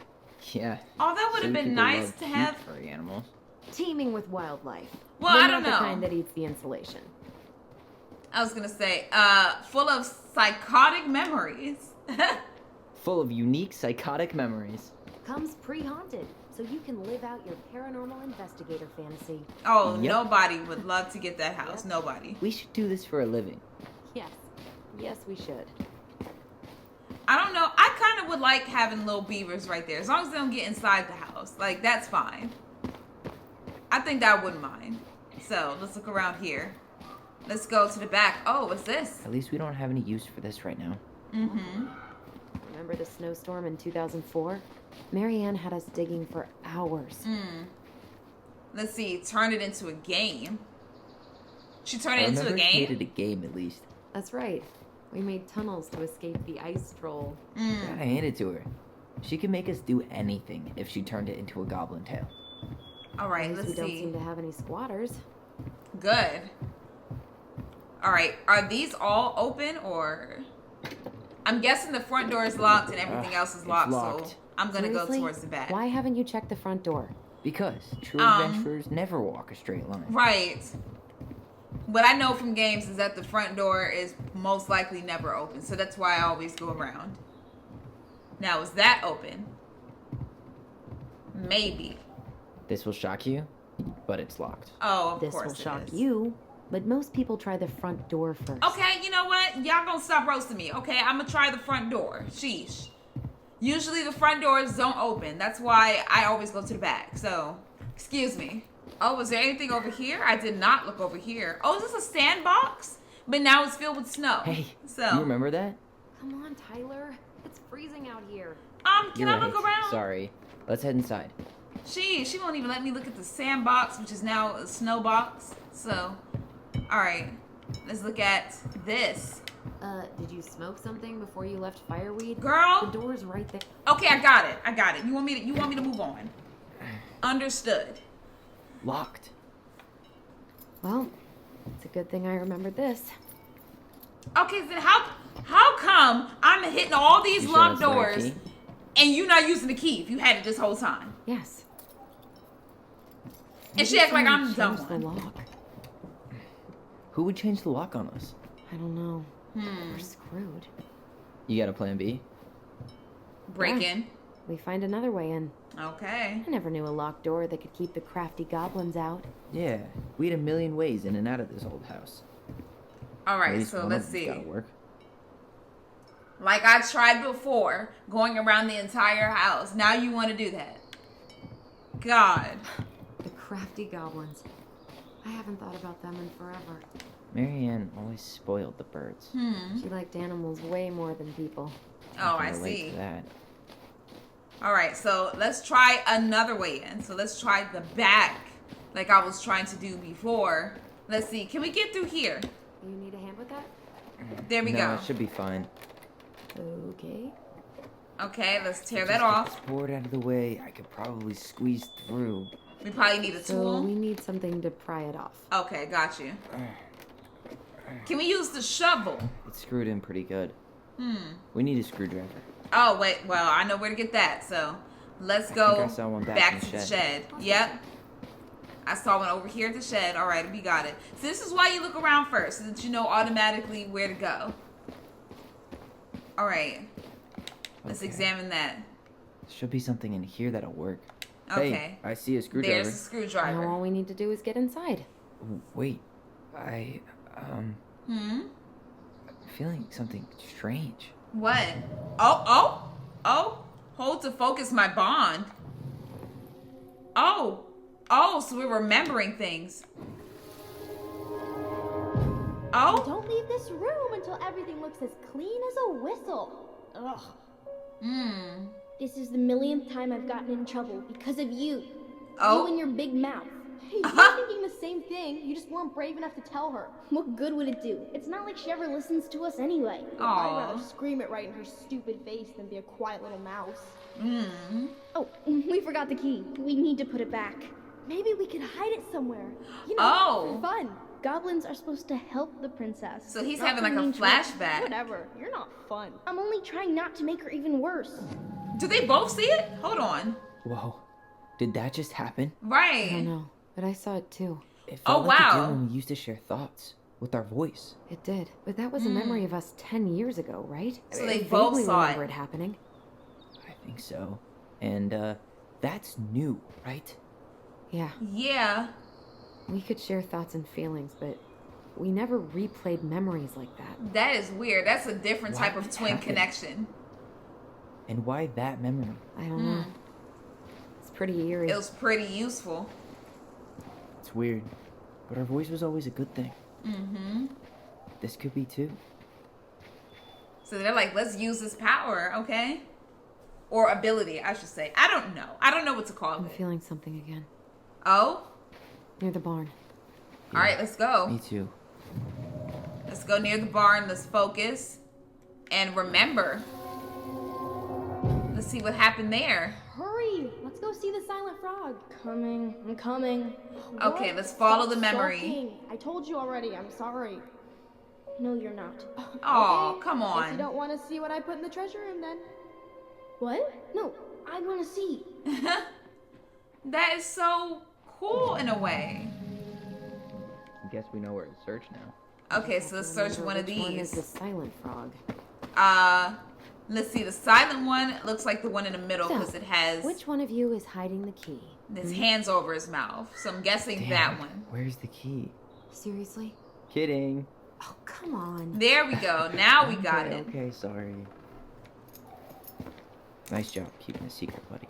Yeah. Oh, that would have Some been people nice love to cute have. furry animals. Teeming with wildlife. Well, But I don't not know. the kind that eats the insulation. I was gonna say, full of psychotic memories. Full of unique psychotic memories. Comes pre-haunted, so you can live out your paranormal investigator fantasy. Oh, Yep. nobody would love to get that house. Nobody. We should do this for a living. Yes. Yes, we should. I don't know. I kind of would like having little beavers right there, as long as they don't get inside the house. Like that's fine. I think that I wouldn't mind. So let's look around here. Let's go to the back. Oh, what's this? At least we don't have any use for this right now. Mm-hmm. Remember the snowstorm in 2004? Marianne had us digging for hours. Let's see. Turn it into a game. She turned I it into a remember she game. made it a game at least. That's right. We made tunnels to escape the ice troll. Gotta hand it to her. She can make us do anything if she turned it into a goblin tail. All At right. least we Let's don't see. seem to have any squatters. Good. All right. Are these all open or? I'm guessing the front door is locked and everything else is it's locked. So locked. I'm gonna Seriously? go towards the back. Why haven't you checked the front door? Because true adventurers never walk a straight line. Right. What I know from games is that the front door is most likely never open, so that's why I always go around. Now, is that open? Maybe. This will shock you, but it's locked. Oh, of This course will it shock is. you, but most people try the front door first. Okay, you know what? Y'all gonna stop roasting me, okay? I'm gonna try the front door. Sheesh. Usually the front doors don't open. That's why I always go to the back. So, excuse me. Oh, was there anything over here? I did not look over here. Oh, is this a sandbox? But now it's filled with snow. Hey, so you remember that? Come on, Tyler. It's freezing out here. can You're I right. look around? Sorry. Let's head inside. She won't even let me look at the sandbox, which is now a snow box. So, all right, let's look at this. Did you smoke something before you left Fireweed? Girl. The door's right there. Okay, I got it. You want me to move on? Understood. Locked. Well, it's a good thing I remembered this. Okay, then how come I'm hitting all these You sure locked that's the right doors key? and you not using the key if you had it this whole time? Yes. And she acts like I'm the dumb Change the one. lock. Who would change the lock on us? I don't know. We're screwed. You got a plan B? Break in. We find another way in. Okay. I never knew a locked door that could keep the crafty goblins out. Yeah, we had a million ways in and out of this old house. All At right, least so one let's of them's see. gotta work. Like I tried before, going around the entire house. Now you want to do that. God. The crafty goblins. I haven't thought about them in forever. Marianne always spoiled the birds. She liked animals way more than people. Oh, can I relate see. to that. All right, so let's try another way in. So let's try the back, like I was trying to do before. Let's see. Can we get through here? You need a hand with that? There we no, go. it should be fine. Okay. Okay, let's tear Just that get off. this board out of the way. I could probably squeeze through. We probably need a So tool. we need something to pry it off. Okay, got you. Can we use the shovel? It's screwed in pretty good. We need a screwdriver. Oh, wait. Well, I know where to get that. So let's I go think I saw one back in back the to the shed. shed. Yep. I saw one over here at the shed. All right, we got it. So this is why you look around first, so that you know automatically where to go. All right. Let's Okay. examine that. Should be something in here that'll work. Okay. Hey, I see a screwdriver. There's a screwdriver. Now all we need to do is get inside. Wait, I'm feeling something strange. What? Oh! Hold to focus my bond. Oh, so we're remembering things. Oh, Don't leave this room until everything looks as clean as a whistle. Ugh. This is the millionth time I've gotten in trouble because of you. Oh. You and your big mouth. Hey, you're thinking the same thing. You just weren't brave enough to tell her. What good would it do? It's not like she ever listens to us anyway. Aw. I'd rather scream it right in her stupid face than be a quiet little mouse. Oh, we forgot the key. We need to put it back. Maybe we could hide it somewhere. You know, Oh. for fun. Goblins are supposed to help the princess. So he's not having like for a mean tricks. flashback. Whatever. You're not fun. I'm only trying not to make her even worse. do they both see it? Hold on. Whoa, did that just happen? I don't Right. know, but I saw it too. It Oh, felt like a deal wow. when we used to share thoughts with our voice. It did, but that was a memory of us 10 years ago, right? So I they both vaguely saw remember it. it happening. I think so. And that's new, right? Yeah, Yeah. we could share thoughts and feelings, but we never replayed memories like that. That is weird. That's a different Why type of would twin happen? connection. And why that memory? I don't know. It's pretty eerie. It was pretty useful. It's weird, but our voice was always a good thing. This could be too. So they're like, let's use this power, okay? Or ability, I should say. I don't know. I don't know what to call I'm it. feeling something again. Oh? Near the barn. All right, let's go. Me too. Let's go near the barn. Let's focus. And remember. Let's see what happened there. Hurry! Let's go see the silent frog. Coming. I'm coming. Okay, What? let's follow Stop the memory. sulking. I told you already. I'm sorry. No, you're not. Oh, Okay, come Guess you on. don't want to see what I put in the treasure room then. What? No, I want to see. That is so cool in a way. Guess we know where to search now. Okay, so let's search one of Which one is these. the silent frog? Let's see. The silent one looks like the one in the middle So, because it has Which one of you is hiding the key? his hands over his mouth. So I'm guessing that one. Where's the key? Seriously? Kidding. Oh, come on. There we go. Now we got Okay, it. Okay, sorry. Nice job keeping a secret, buddy.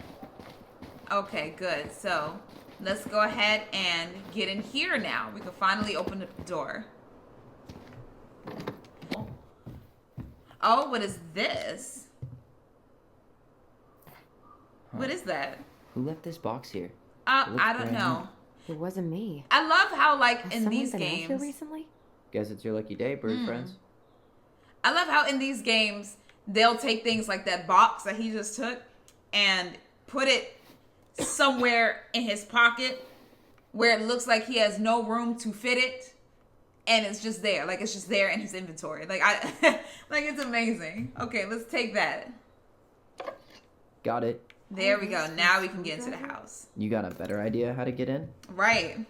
Okay, good. So let's go ahead and get in here now. We can finally open the door. Oh, what is this? What is that? Who left this box here? I looks don't brand know. It wasn't me. I love how, like, Has in someone these been out here games, recently? Guess it's your lucky day, bird friends. I love how in these games they'll take things like that box that he just took and put it somewhere in his pocket where it looks like he has no room to fit it, and it's just there, like it's just there in his inventory. Like like it's amazing. Okay, let's take that. Got it. There we go. Now we can get into the house. You got a better idea how to get in? Right.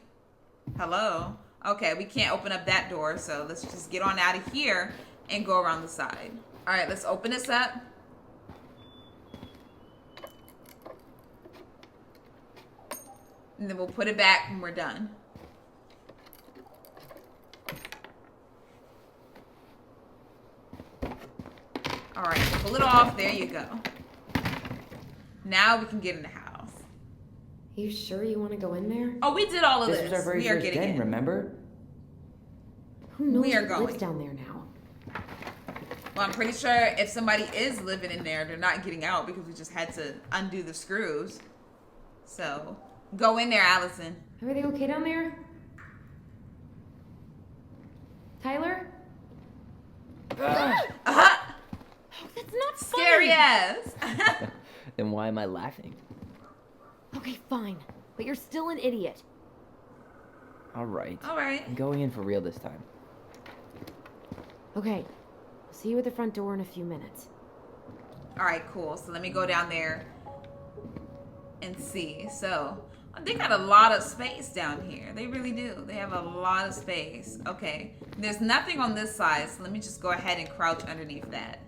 Hello. Okay, we can't open up that door, so let's just get on out of here and go around the side. All right, let's open this up. And then we'll put it back when we're done. All right, pull it off. There you go. Now we can get in the house. You sure you want to go in there? Oh, we did all of this. This was our very We are first getting den, in. remember? Who knows We are what going. lives down there now? Well, I'm pretty sure if somebody is living in there, they're not getting out because we just had to undo the screws. So, go in there, Allison. Everything okay down there? Tyler? Uh-huh. Oh, that's not funny. Scary ass. Then why am I laughing? Okay, fine. But you're still an idiot. All right. All right. I'm going in for real this time. Okay. I'll see you at the front door in a few minutes. All right, cool. So let me go down there and see. So they got a lot of space down here. They really do. They have a lot of space. Okay. There's nothing on this side, so let me just go ahead and crouch underneath that.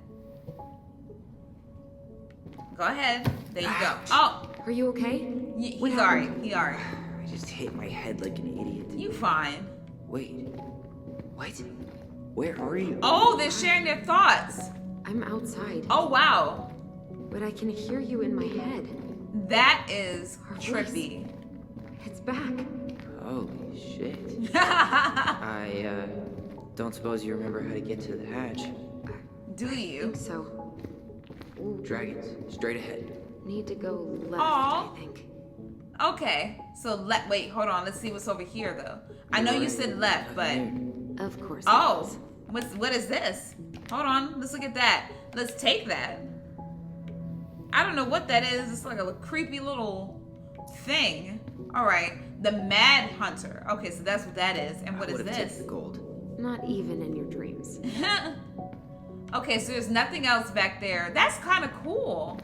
Go ahead. There you go. Oh, Are you okay? he's What alright. happened? He alright. I just hit my head like an idiot. You fine. Wait. What? Where are you? Oh, they're sharing their thoughts. I'm outside, Oh, wow. but I can hear you in my head. That is Her voice. trippy. It's back. Holy shit. I, don't suppose you remember how to get to the hatch. Do I you? think so. Ooh, Dragons, straight ahead. need to go left, Aw. I think. Okay. So wait, hold on. Let's see what's over here though. I know you said left, but Of course. oh, it is. what is this? Hold on. Let's look at that. Let's take that. I don't know what that is. It's like a creepy little thing. All right. The Mad Hunter. Okay, so that's what that is. And what is this? The gold. Not even in your dreams. Okay, so there's nothing else back there. That's kind of cool.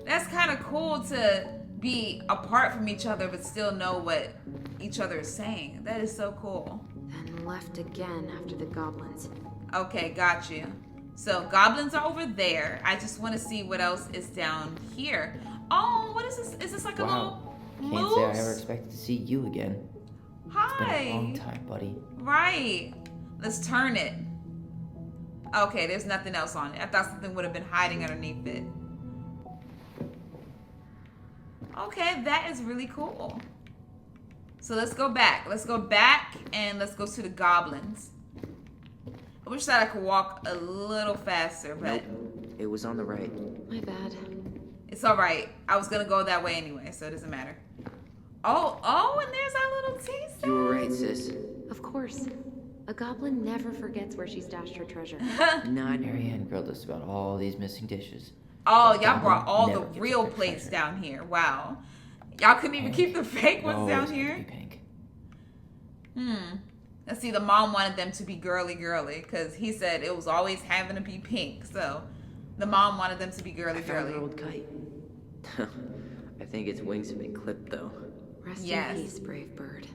That's kind of cool to be apart from each other but still know what each other is saying. That is so cool. Then left again after the goblins. Okay, got you. So goblins are over there. I just want to see what else is down here. Oh, what is this? Is this like a Wow. little Can't moose? say I ever expected to see you again. It's been a long Hi. time, buddy. Right. Let's turn it. Okay, there's nothing else on it. I thought something would have been hiding underneath it. Okay, that is really cool. So let's go back. Let's go back and let's go to the goblins. I wish that I could walk a little faster, but Nope. It was on the right. My bad. it's all right. I was gonna go that way anyway, so it doesn't matter. Oh, and there's our little tea You were right, sis. Of course. A goblin never forgets where she stashed her treasure. Not Marianne grilled us about all these missing dishes. Oh, y'all brought all Never the gets real their plates treasure. down here. Wow. Y'all couldn't even keep the fake ones down Always here? be pink. Let's see, the mom wanted them to be girly because he said it was always having to be pink. So the mom wanted them to be girly. Found an old kite. I think its wings have been clipped, though. Rest Yes. in peace, brave bird.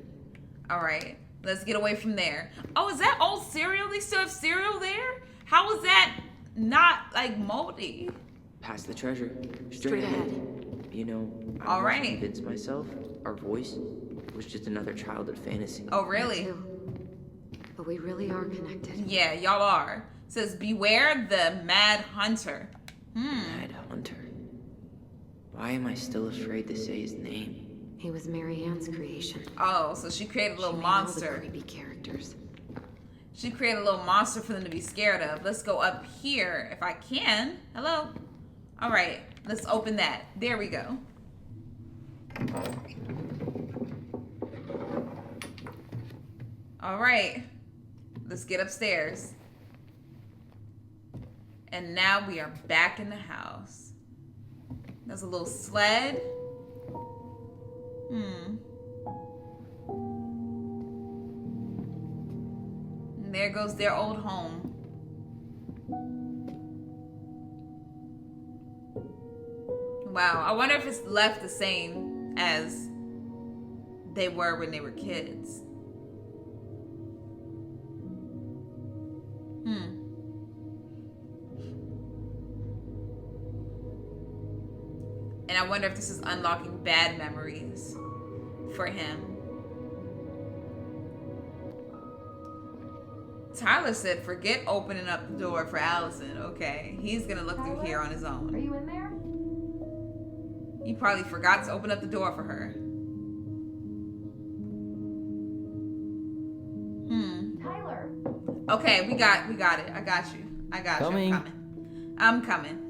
All right, let's get away from there. Oh, is that old cereal? They still have cereal there? How is that not, like, moldy? Past the treasure. Straight ahead. You know, I All almost right. convinced myself our voice was just another childhood fantasy. Oh, Me really? too. But we really are connected. Yeah, y'all are. It says, beware the mad hunter. Mad Hunter. Why am I still afraid to say his name? He was Mary Ann's creation. Oh, so she created a little She made all the monster. creepy characters. She created a little monster for them to be scared of. Let's go up here if I can. Hello? All right, let's open that. There we go. All right, let's get upstairs. And now we are back in the house. There's a little sled. And there goes their old home. Wow, I wonder if it's left the same as they were when they were kids. And I wonder if this is unlocking bad memories for him. Tyler said, forget opening up the door for Allison. Okay, he's gonna look through here on his own. Are you in there? He probably forgot to open up the door for her. Tyler. Okay, we got it. I got you. Coming. I'm coming.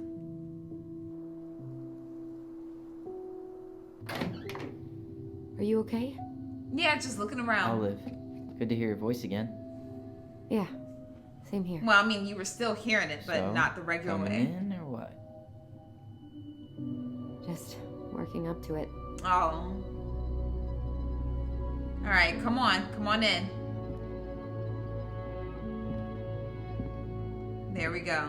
Are you okay? Yeah, just looking around. Olive, good to hear your voice again. Yeah. Same here. Well, I mean, you were still hearing it, but So, not the regular coming way. in or what? Just working up to it. Oh. All right, come on in. There we go.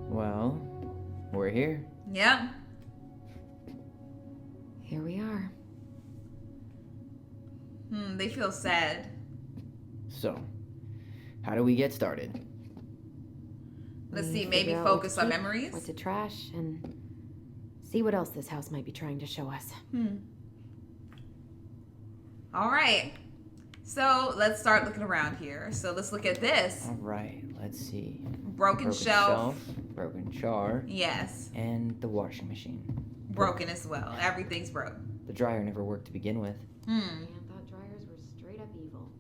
Well, we're here. Yep. Here we are. They feel sad. So, how do we get started? Let's We see, maybe figure out what focus to on keep, memories. what to trash, and see what else this house might be trying to show us. All right. So let's start looking around here. So let's look at this. All right, let's see. Broken shelf. Broken jar, Yes. and the washing machine. Broken as well. Everything's broke. The dryer never worked to begin with. Man thought dryers were straight up evil.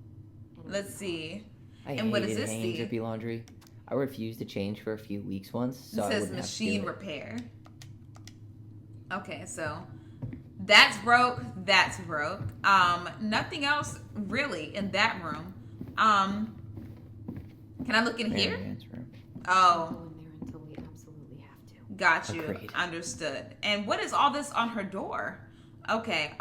And Let's see. I And what does hated this hanging see? drippy laundry. I refused to change for a few weeks once, so It I says wouldn't have to do machine it. repair. Okay, so that's broke. That's broke. Nothing else really in that room. Can I look in here? Marianne's room. Oh, Go in there until we absolutely have to. got you. Agreed. Understood. And what is all this on her door? Okay.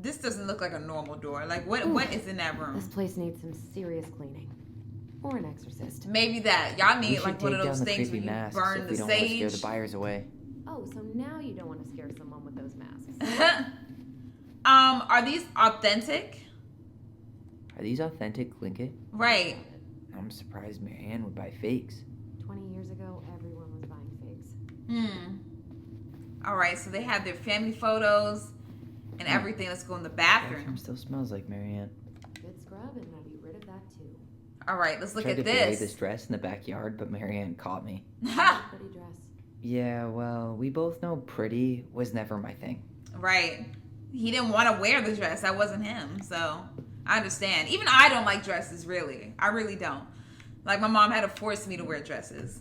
This doesn't look like a normal door. Like what is in that room? This place needs some serious cleaning. Or an exorcist. Maybe that. Y'all We need should like one take of those down the things creepy where you masks burn if the we don't want to scare sage. the buyers away. Oh, so now you don't want to scare someone with those masks. Are these authentic? Are these authentic Glinkit? Right. I'm surprised Marianne would buy fakes. 20 years ago, everyone was buying figs. All right, so they have their family photos and everything. Let's go in the bathroom. Bathroom still smells like Marianne. Good scrub, and I'll get rid of that too. All right, let's look Tried at to bury this. this dress in the backyard, but Marianne caught me. Pretty dress. Yeah, well, we both know pretty was never my thing. Right. He didn't want to wear the dress. That wasn't him. So I understand. Even I don't like dresses, really. I really don't. Like, my mom had to force me to wear dresses.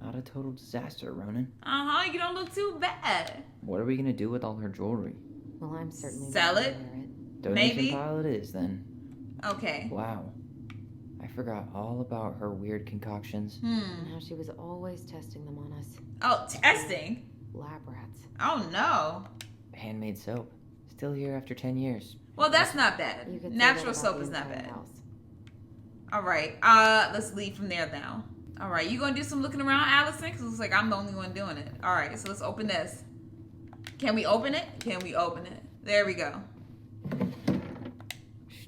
Not a total disaster, Ronan. Uh-huh, you don't look too bad. What are we gonna do with all her jewelry? Well, I'm certainly Sell not it? gonna wear it. Donation Maybe. pile it is, then. Okay. Wow. I forgot all about her weird concoctions. And how she was always testing them on us. Oh, testing? Lab rats. Oh, no. Handmade soap. Still here after 10 years. Well, that's not bad. You could say Natural that about soap the is not entire bad. house. All right. Let's leave from there now. All right, you gonna do some looking around, Allison? Because it looks like I'm the only one doing it. All right, so let's open this. Can we open it? Can we open it? There we go.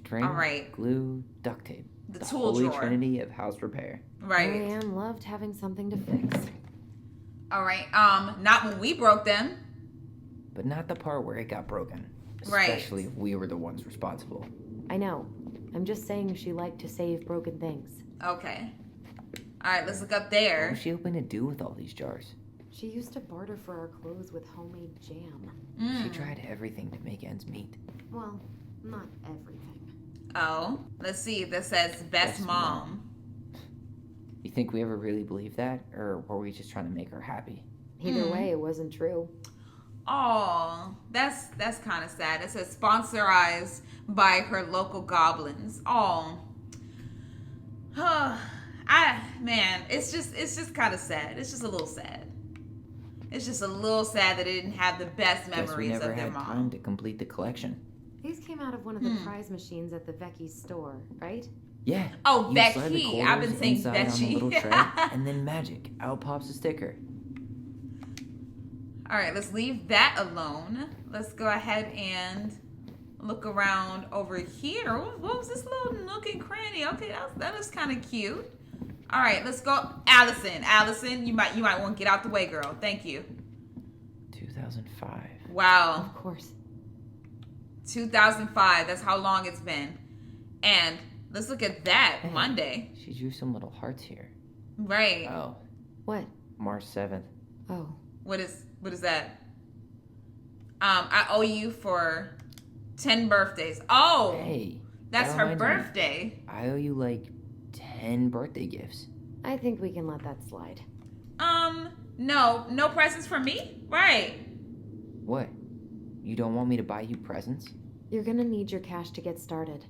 String, All right. glue, duct tape. The The tool holy drawer. trinity of house repair. Right. Marianne loved having something to fix. All right. Not when we broke them. But not the part where it got broken. Right. Especially if we were the ones responsible. I know. I'm just saying she liked to save broken things. Okay. All right, let's look up What there. was she hoping to do with all these jars? She used to barter for our clothes with homemade jam. She tried everything to make ends meet. Well, not everything. Oh, let's see. This says best mom. You think we ever really believed that? Or were we just trying to make her happy? Either way, it wasn't true. Oh, that's kind of sad. It says sponsorized by her local goblins. Oh, man, it's just kind of sad. It's just a little sad. It's just a little sad that they didn't have the best Guess we memories never of their had mom. time to complete the collection. These came out of one of the prize machines at the Vecchi's store, right? Yeah. Oh, you slide the Becky. I've been quarters saying inside on the Betchy. little tray, and then magic. Out pops a sticker. All right, let's leave that alone. Let's go ahead and look around over here. What was this little nook and cranny? Okay, that was kind of cute. All right, let's go. Allison, you might want to get out the way, girl. Thank you. 2005. Wow. Of course. 2005. That's how long it's been. And let's look at that. Hey. Monday. She drew some little hearts here. Right. Oh, What? March 7th. Oh. What is that? I owe you for 10 birthdays. Oh, Hey. that's that her reminds me. birthday. I owe you like 10 birthday gifts. I think we can let that slide. No presents for me? Right. What? You don't want me to buy you presents? You're gonna need your cash to get started.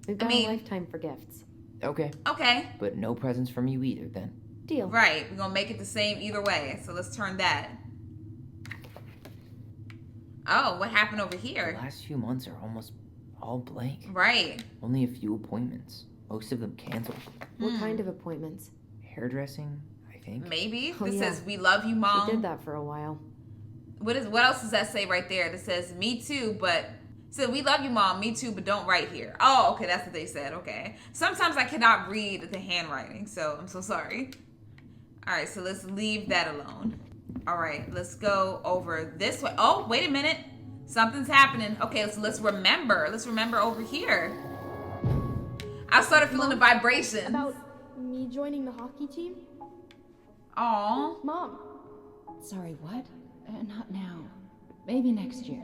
We've got a lifetime for gifts. Okay. Okay. But no presents from you either then. Deal. Right. We're gonna make it the same either way. So let's turn that. Oh, what happened over The here? last few months are almost all blank. Right. Only a few appointments. Most of them canceled. What kind of appointments? Hairdressing, I think. Maybe. Oh, This yeah. says we love you, Mom. She did that for a while. What else does that say right there? That says me too, but so we love you, Mom. Me too, but don't write here. Oh, okay, that's what they said. Okay. Sometimes I cannot read the handwriting, so I'm so sorry. All right, so let's leave that alone. All right, let's go over this way. Oh, wait a minute. Something's happening. Okay, so let's remember. Let's remember over here. I started feeling the vibrations. About me joining the hockey team? Aw. Mom, Sorry, what? Not now. Maybe next year.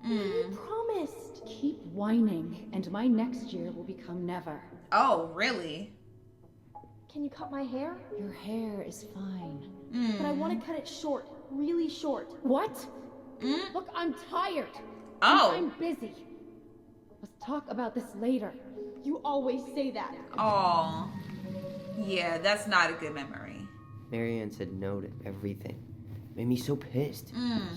you promised. Keep whining, and my next year will become never. Oh, really? Can you cut my hair? Your hair is fine. But I want to cut it short, really short. What? Look, I'm tired. Oh. And I'm busy. Let's talk about this later. You always say that. Aw. Yeah, that's not a good memory. Marianne said no to everything. Made me so pissed.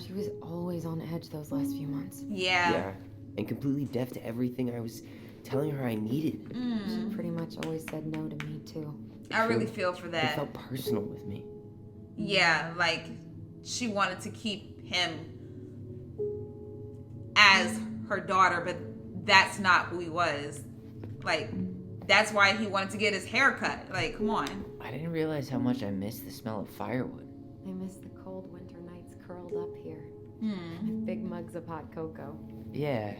She was always on edge those last few months. Yeah. And completely deaf to everything I was telling her I needed. She pretty much always said no to me, too. I really feel for It that. felt personal with me. Yeah, like she wanted to keep him as her daughter, but that's not who he was. Like, that's why he wanted to get his hair cut. Like, come on. I didn't realize how much I missed the smell of firewood. I miss the cold winter nights curled up here. With big mugs of hot cocoa. Yeah.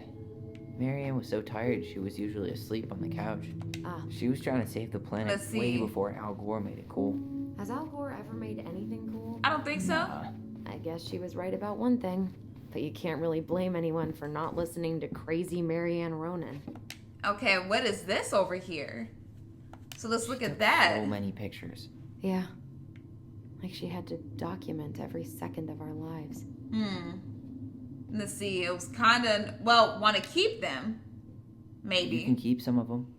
Marianne was so tired she was usually asleep on the couch. Ah, She was trying to save the planet Let's way see. before Al Gore made it cool. has Al Gore ever made anything cool? I don't think so. I guess she was right about one thing. But you can't really blame anyone for not listening to crazy Marianne Ronan. Okay, what is this over here? So let's look at that. So many pictures. Yeah. Like she had to document every second of our lives. Let's see. It was kind of, well, want to keep them. Maybe. You can keep some of them.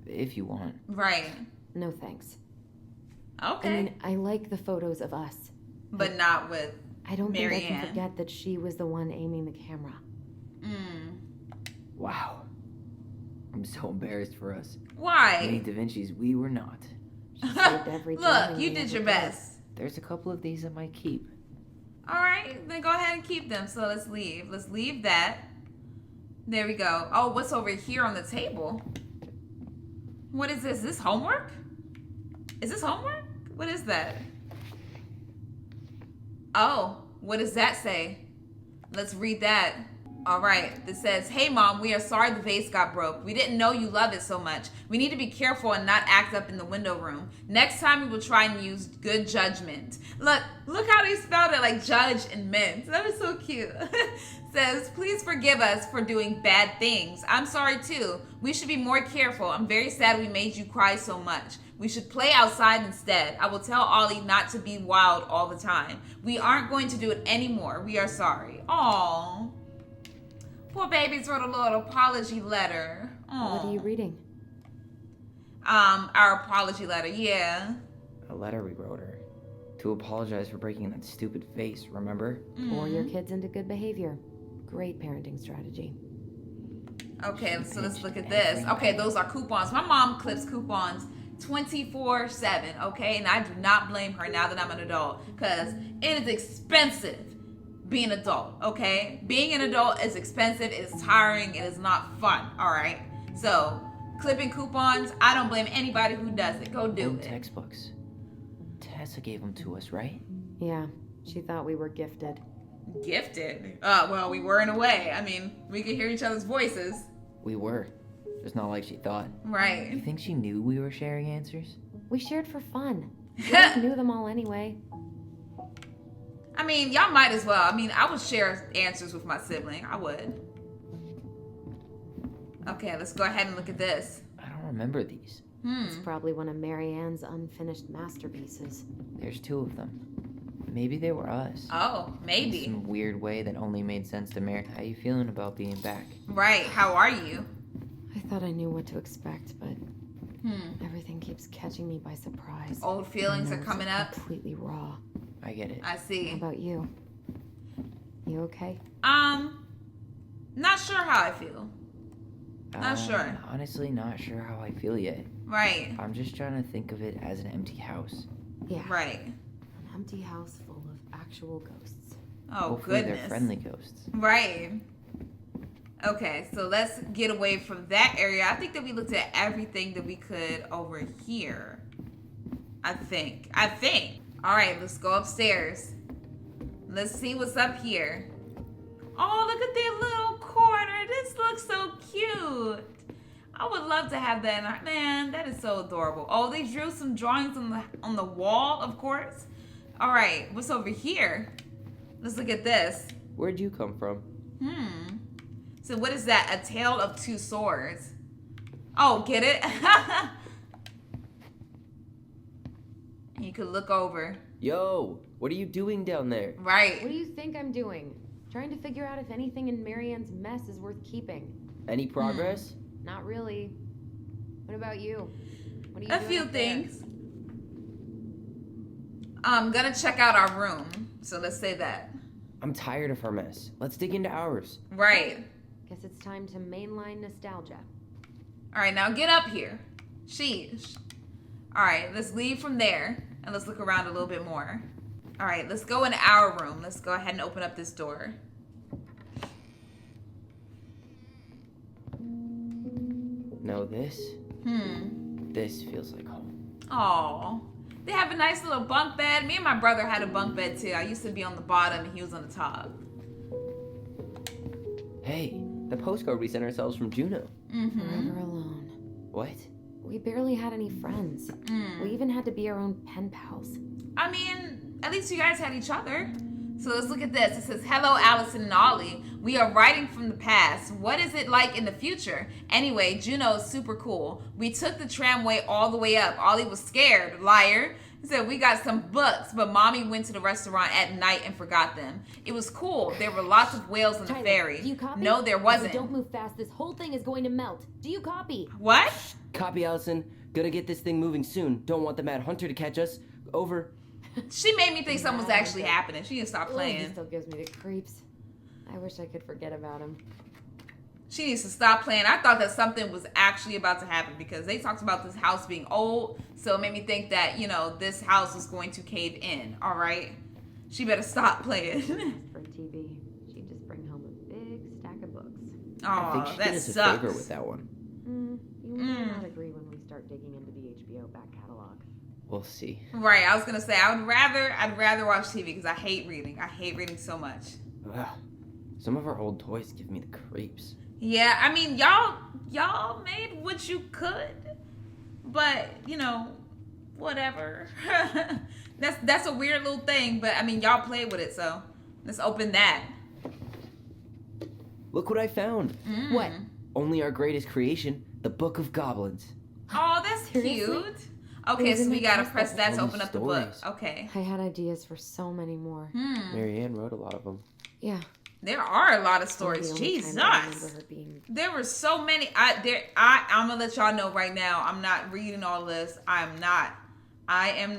If you want. Right. No thanks. Okay. I mean, I like the photos of us. but not with I don't think I Marianne. can forget that she was the one aiming the camera. Wow. I'm so embarrassed for us. Why? Lady Da Vinci's, we were not. She saved every Look, drawing you we did ever your best. There's a couple of these I might keep. All right, then go ahead and keep them. So let's leave. Let's leave that. There we go. Oh, what's over here on the table? What is this? Is this homework? Is this homework? What is that? Oh, what does that say? Let's read that. All right, this says, "Hey mom, we are sorry the vase got broke. We didn't know you love it so much. We need to be careful and not act up in the window room. Next time we will try and use good judgment." Look how they spelled it, like judge and mint. That is so cute. Says, "Please forgive us for doing bad things. I'm sorry too. We should be more careful. I'm very sad we made you cry so much. We should play outside instead. I will tell Ollie not to be wild all the time. We aren't going to do it anymore. We are sorry." Aww. Poor babies wrote a little apology letter. Aww. What are you reading? Our apology letter, yeah. A letter we wrote her. To apologize for breaking that stupid vase, remember? Pour your kids into good behavior. Great parenting strategy. Okay, so let's look at this. Okay, those are coupons. My mom clips coupons 24/7, okay? And I do not blame her now that I'm an adult, because it is expensive being an adult, okay? Being an adult is expensive, it is tiring, it is not fun, all right? So, clipping coupons, I don't blame anybody who does it. Go do it. Textbooks. Tessa gave them to us, right? Yeah, she thought we were gifted. Gifted? Well, we were in a way. I mean, we could hear each other's voices. We were. Just not like she thought. Right. You think she knew we were sharing answers? We shared for fun. We both knew them all anyway. I mean, y'all might as well. I mean, I would share answers with my sibling. I would. Okay, let's go ahead and look at this. I don't remember these. It's probably one of Mary Ann's unfinished masterpieces. There's 2 of them. Maybe they were us. Oh, maybe. In some weird way that only made sense to Mary. How you feeling about being back? Right, how are you? I thought I knew what to expect, but everything keeps catching me by surprise. Old feelings are Nerves coming up. Completely raw. I get it. I see. How about you? You okay? Not sure how I feel. Not sure. Honestly, not sure how I feel yet. Right. I'm just trying to think of it as an empty house. Yeah. Right. An empty house full of actual ghosts. Oh, Hopefully goodness. they're friendly ghosts. Right. Okay, so let's get away from that area. I think that we looked at everything that we could over here. I think. All right, let's go upstairs. Let's see what's up here. Oh, look at that little corner. This looks so cute. I would love to have that. Man, that is so adorable. Oh, they drew some drawings on the wall, of course. All right, what's over here? Let's look at this. Where'd you come from? So what is that? A tale of 2 swords. Oh, get it? And you could look over. Yo, what are you doing down there? Right. What do you think I'm doing? Trying to figure out if anything in Marianne's mess is worth keeping. Any progress? Not really. What about you? What are you A doing few up there? things. I'm gonna check out our room. So let's say that. I'm tired of our mess. Let's dig into ours. Right. Guess it's time to mainline nostalgia. All right, now get up here. Sheesh. All right, let's leave from there and let's look around a little bit more. All right, let's go in our room. Let's go ahead and open up this door. No, this? This feels like home. Aw. They have a nice little bunk bed. Me and my brother had a bunk bed too. I used to be on the bottom and he was on the top. Hey, the postcard we sent ourselves from Juneau. Forever alone. What? We barely had any friends. We even had to be our own pen pals. I mean, at least you guys had each other. So let's look at this. It says, "Hello, Allison and Ollie. We are writing from the past. What is it like in the future? Anyway, Juneau is super cool. We took the tramway all the way up. Ollie was scared. Liar. He said, we got some books, but Mommy went to the restaurant at night and forgot them. It was cool. There were lots of whales on the Tyler, ferry. do you copy? No, there If wasn't. we don't move fast, this whole thing is going to melt. Do you copy? What? Copy, Allison. Gonna get this thing moving soon. Don't want the Mad Hunter to catch us. Over. She made me think something was actually happening. She didn't stop He playing. still gives me the creeps. I wish I could forget about him. She needs to stop playing. I thought that something was actually about to happen because they talked about this house being old. So it made me think that, you know, this house was going to cave in. All right? She better stop playing. For TV, she'd just bring home a big stack of books. I think Oh, she that did us a sucks. favor with that one. You may not agree when we start digging into the HBO back catalog. We'll see. Right. I was going to say, I'd rather watch TV because I hate reading. I hate reading so much. Ugh. Some of our old toys give me the creeps. Yeah, I mean, y'all made what you could, but you know, whatever. that's a weird little thing, but I mean, y'all played with it, so let's open that. Look what I found. What? Only our greatest creation, the Book of Goblins. Oh, that's Seriously? cute. Okay, so we gotta press that to All open these up the book. stories. Okay. I had ideas for so many more. Marianne wrote a lot of them. Yeah. There are a lot of Some of the stories. only times I remember Jesus. her being... There were so many. I'm gonna let y'all know right now. I'm not reading all this. I am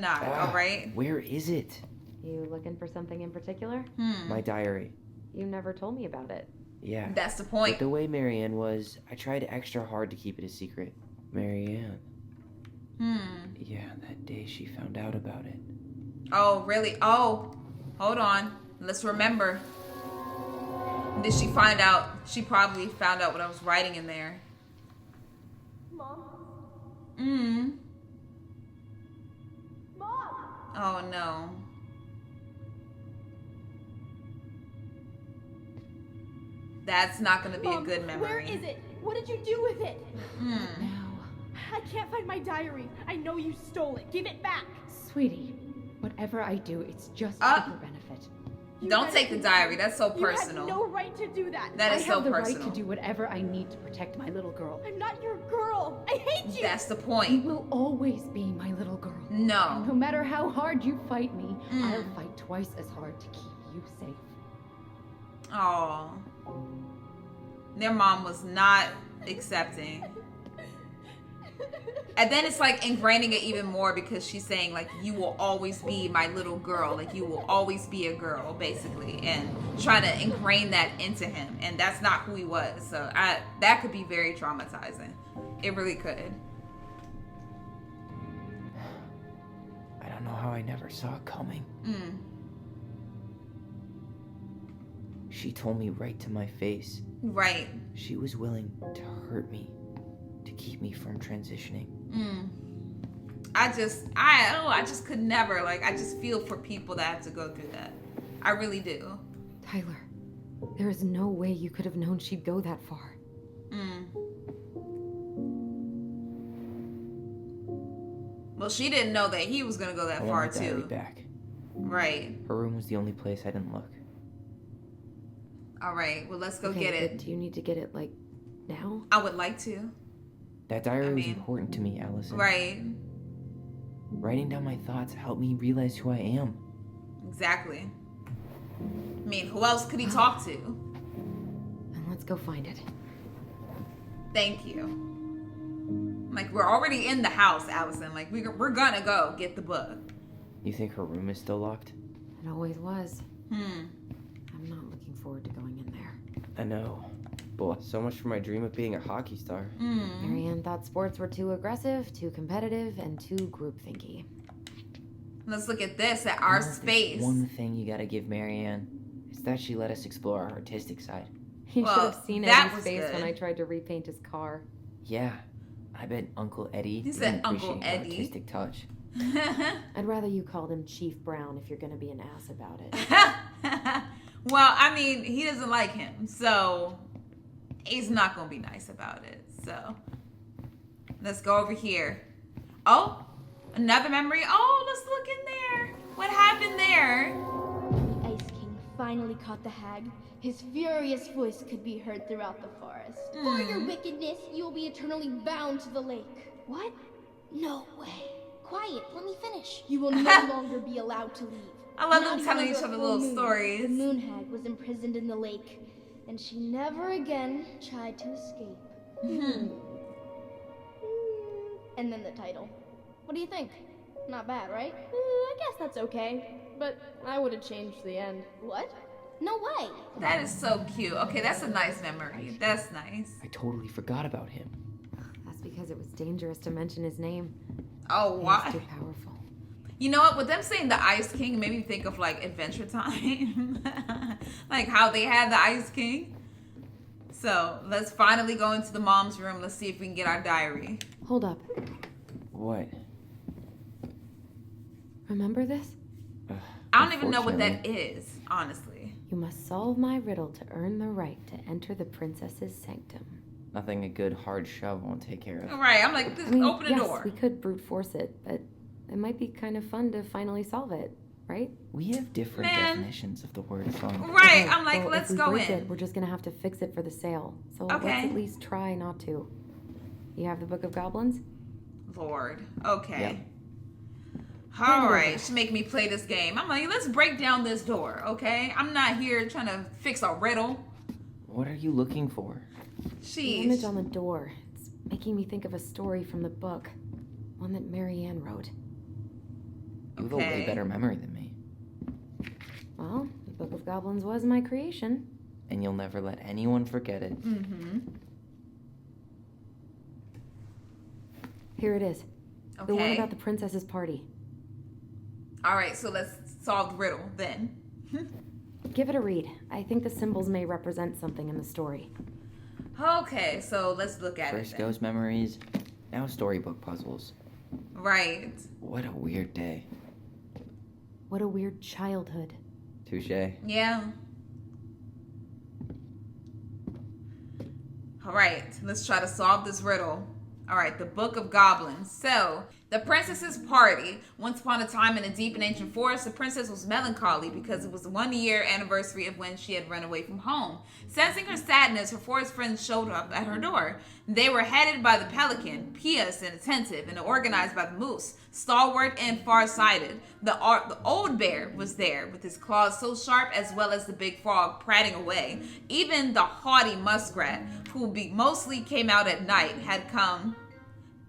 not. All right. Where is it? You looking for something in particular? My diary. You never told me about it. Yeah. That's the But point. the way Marianne was, I tried extra hard to keep it a secret. Marianne. Yeah, that day she found out about it. Oh, really? Oh, hold on. Let's remember. Did she find out? She probably found out what I was writing in there. Mom? Mom! Oh, no. That's not going to be Mom, a good memory. Where is it? What did you do with it? Now, I can't find my diary. I know you stole it. Give it back. sweetie, whatever I do, it's just for your benefit. You Don't had- take the diary. That's so You personal. had no right to do that. That I is have so the personal. right to do whatever I need to protect my little girl. I'm not your girl. I hate you. That's the You point. will always be my little girl. No. No matter how hard you fight me, I'll fight twice as hard to keep you safe. Oh. Their mom was not accepting. And then it's like ingraining it even more because she's saying like, you will always be my little girl. Like you will always be a girl, basically. And trying to ingrain that into him. And that's not who he was. So that could be very traumatizing. It really could. I don't know how I never saw it coming. She told me right to my face. Right. She was willing to hurt me, to keep me from transitioning. I just could never. Like, I just feel for people that have to go through that. I really do. Tyler, there is no way you could have known she'd go that far. Well, she didn't know that he was gonna go that I far want my diary too. back. Right. Her room was the only place I didn't look. All right. Well, let's go Okay, get but it. do you need to get it, like, now? I would like to. That diary was mean- important to me, Allison. Right. Writing down my thoughts helped me realize who I am. Exactly. I mean, who else could he talk to? Then let's go find it. Thank you. Like, we're already in the house, Allison. Like, we're gonna go get the book. You think her room is still locked? It always was. I'm not looking forward to going in there. I know. But so much for my dream of being a hockey star. Marianne thought sports were too aggressive, too competitive, and too groupthinky. Let's look at this at our You know, there's space. One thing you gotta give Marianne is that she let us explore our artistic side. You Well, should have seen that Eddie's was face good. when I tried to repaint his car. Yeah, I bet Uncle Eddie He said didn't Uncle appreciate our Eddie. artistic touch. I'd rather you called him Chief Brown if you're gonna be an ass about it. Well, I mean, he doesn't like him, so he's not gonna be nice about it. So let's go over here. Oh, another memory. Oh, let's look in there. What happened there? The Ice King finally caught the hag. His furious voice could be heard throughout the forest. For your wickedness, you will be eternally bound to the lake. What? No way. Quiet, let me finish. You will no longer be allowed to leave. I love Not them telling even each under other a full little moon. stories. The moon hag was imprisoned in the lake, and she never again tried to escape. And then the title. What do you think? Not bad, right? I guess that's okay, but I would have changed the end. What? No way. That is so cute. Okay, that's a nice memory. That's nice. I totally forgot about him. That's because it was dangerous to mention his name. Oh, why? He's too powerful. You know what? With them saying the Ice King made me think of like Adventure Time. Like how they had the Ice King. So let's finally go into the mom's room. Let's see if we can get our diary. Hold up. What? Remember this? I don't even know what that is, honestly. You must solve my riddle to earn the right to enter the princess's sanctum. Nothing a good hard shove won't take care of. All right, I'm like, just open the yes, door. We could brute force it, but it might be kind of fun to finally solve it, right? We have different definitions of the word fun. Right, Okay, I'm like, well, let's if we go break in. it, we're just gonna have to fix it for the sale. So Okay. let's at least try not to. You have the Book of Goblins? Lord. Okay. Yep. All right, she's making me play this game. I'm like, let's break down this door, okay? I'm not here trying to fix a riddle. What are you looking for? The image on the door. It's making me think of a story from the book. One that Marianne wrote. You have a way better memory than me. Well, the Book of Goblins was my creation. And you'll never let anyone forget it. Mm-hmm. Here it is. Okay. The one about the princess's party. All right, so let's solve the riddle then. Give it a read. I think the symbols may represent something in the story. Okay, so let's look at First it. ghost memories, now storybook puzzles. Right. What a weird day. What a weird childhood. Touche. Yeah. All right, let's try to solve this riddle. All right, the Book of Goblins. So, the princess's party. Once upon a time in a deep and ancient forest, the princess was melancholy because it was the 1 year anniversary of when she had run away from home. Sensing her sadness, her forest friends showed up at her door. They were headed by the pelican, pious and attentive, and organized by the moose, stalwart and far-sighted. The old bear was there, with his claws so sharp, as well as the big frog prattling away. Even the haughty muskrat, who mostly came out at night, had come.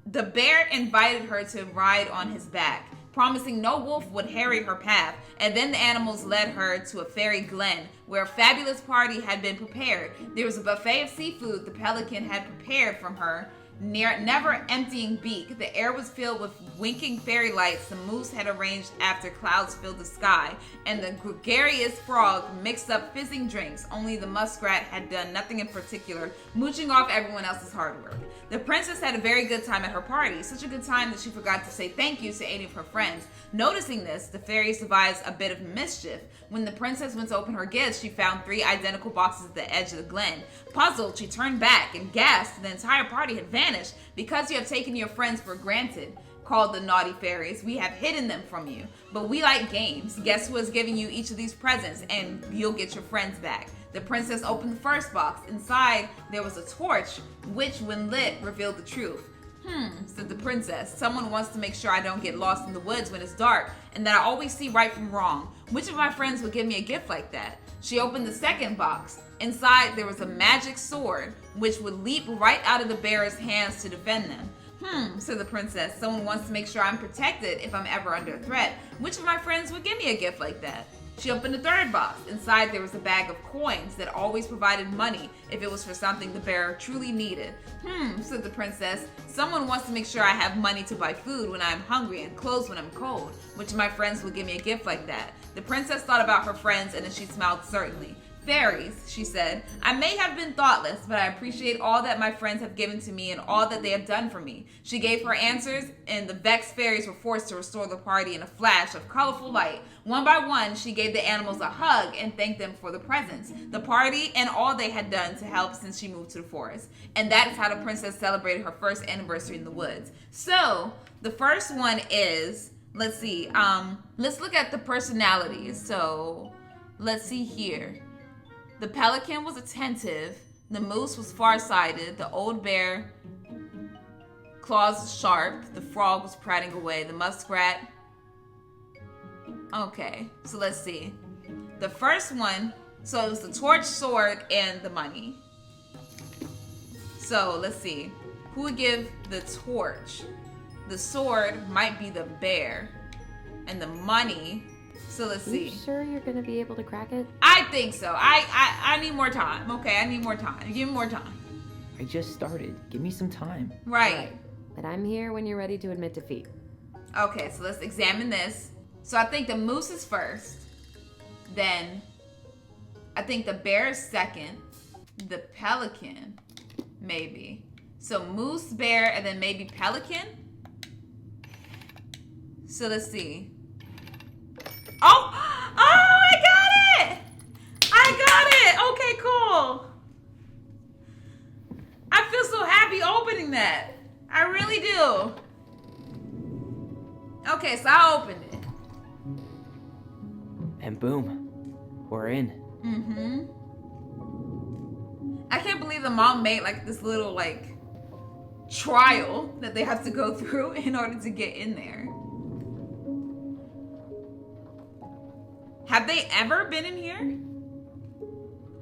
The bear invited her to ride on his back, promising no wolf would harry her path, and then the animals led her to a fairy glen where a fabulous party had been prepared. There was a buffet of seafood the pelican had prepared from her never emptying beak. The air was filled with winking fairy lights the moose had arranged after clouds filled the sky, and the gregarious frog mixed up fizzing drinks. Only the muskrat had done nothing in particular, mooching off everyone else's hard work. The princess had a very good time at her party, such a good time that she forgot to say thank you to any of her friends. Noticing this, the fairies devised a bit of mischief. When the princess went to open her gifts, she found 3 identical boxes at the edge of the glen. Puzzled, she turned back and gasped the entire party had vanished. Because you have taken your friends for granted, called the naughty fairies, we have hidden them from you. But we like games. Guess who is giving you each of these presents, and you'll get your friends back. The princess opened the first box. Inside, there was a torch, which, when lit, revealed the truth. Said the princess. Someone wants to make sure I don't get lost in the woods when it's dark, and that I always see right from wrong. Which of my friends would give me a gift like that? She opened the second box. Inside, there was a magic sword, which would leap right out of the bearer's hands to defend them. Said the princess. Someone wants to make sure I'm protected if I'm ever under threat. Which of my friends would give me a gift like that? She opened the third box. Inside there was a bag of coins that always provided money if it was for something the bearer truly needed. Said the princess. Someone wants to make sure I have money to buy food when I'm hungry and clothes when I'm cold. Which of my friends will give me a gift like that? The princess thought about her friends and then she smiled certainly. Fairies, she said. I may have been thoughtless, but I appreciate all that my friends have given to me and all that they have done for me. She gave her answers, and the vexed fairies were forced to restore the party in a flash of colorful light. One by one, she gave the animals a hug and thanked them for the presents, the party, and all they had done to help since she moved to the forest. And that is how the princess celebrated her first anniversary in the woods. So, the first one is, let's see, let's look at the personalities. So, let's see here. The pelican was attentive, the moose was far-sighted, the old bear claws sharp, the frog was prattling away, the muskrat. Okay, so let's see. The first one, so it was the torch, sword, and the money. So let's see. Who would give the torch? The sword might be the bear, and the money So let's You see. sure you're gonna be able to crack it? I think so. I need more time. Okay, I need more time. Give me more time. I just started. Give me some time. Right. But I'm here when you're ready to admit defeat. Okay, so let's examine this. So I think the moose is first. Then I think the bear is second. The pelican, maybe. So moose, bear, and then maybe pelican. So let's see. Oh, I got it! I got it! Okay, cool. I feel so happy opening that. I really do. Okay, so I opened it. And boom, we're in. Mm-hmm. I can't believe the mom made like this little like trial that they have to go through in order to get in there. Have they ever been in here?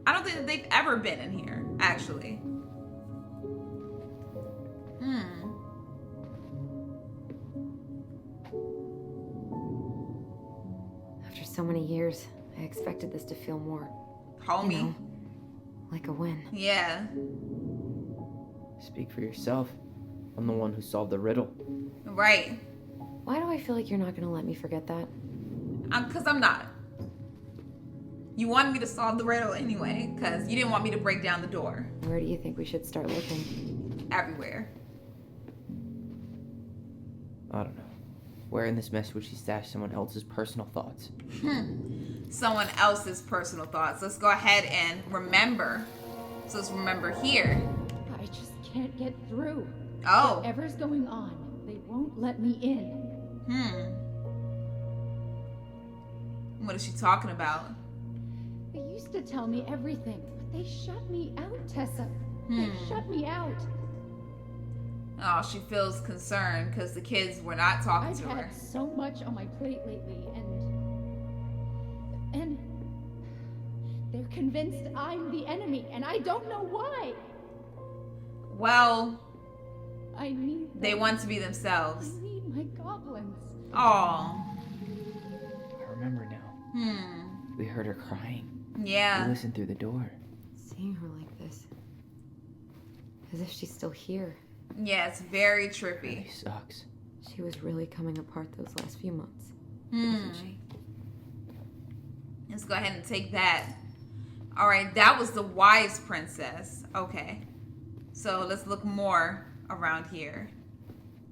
I don't think that they've ever been in here, actually. After so many years, I expected this to feel more, Homie. you know, like a win. Yeah. Speak for yourself. I'm the one who solved the riddle. Right. Why do I feel like you're not gonna let me forget that? Because I'm not. You wanted me to solve the riddle anyway, because you didn't want me to break down the door. Where do you think we should start looking? Everywhere. I don't know. Where in this mess would she stash someone else's personal thoughts? Someone else's personal thoughts. Let's go ahead and remember. So let's remember here. I just can't get through. Oh. Whatever's going on, they won't let me in. What is she talking about? They used to tell me everything, but they shut me out, Tessa. They shut me out. Oh, she feels concerned because the kids were not talking I've to her. had so much on my plate lately, and they're convinced I'm the enemy, and I don't know why. Well, I need they them. want to be themselves. I need my goblins. Oh. I remember now. We heard her crying. Yeah. We listened through the door. Seeing her like this, as if she's still here. Yeah, it's very It trippy. sucks. She was really coming apart those last few months. Wasn't she? Let's go ahead and take that. All right, that was the wise princess. Okay. So let's look more around here.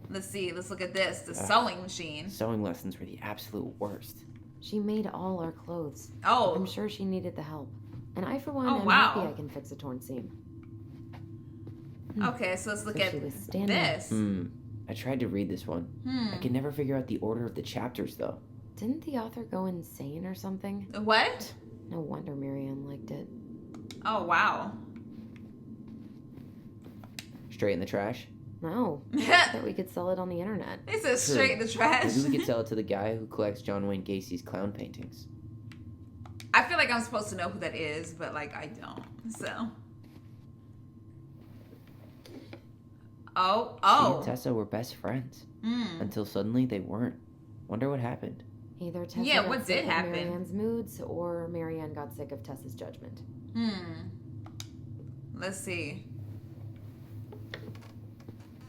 Let's see. Let's look at this. The sewing machine. Sewing lessons were the absolute worst. She made all our clothes. Oh. I'm sure she needed the help. And I, for one, Oh, am wow. happy I can fix a torn seam. Okay, so let's look So at she was standing. this. I tried to read this one. I can never figure out the order of the chapters, though. Didn't the author go insane or something? What? No wonder Marianne liked it. Oh, wow. Straight in the trash. No. That we could sell it on the internet. They said straight in the trash. Maybe we could sell it to the guy who collects John Wayne Gacy's clown paintings. I feel like I'm supposed to know who that is, but like I don't. So. She Oh. and Tessa were best friends. Until suddenly they weren't. Wonder what happened. Either Tessa Yeah, got what sick did of happen? Marianne's moods, or Marianne got sick of Tessa's judgment. Let's see.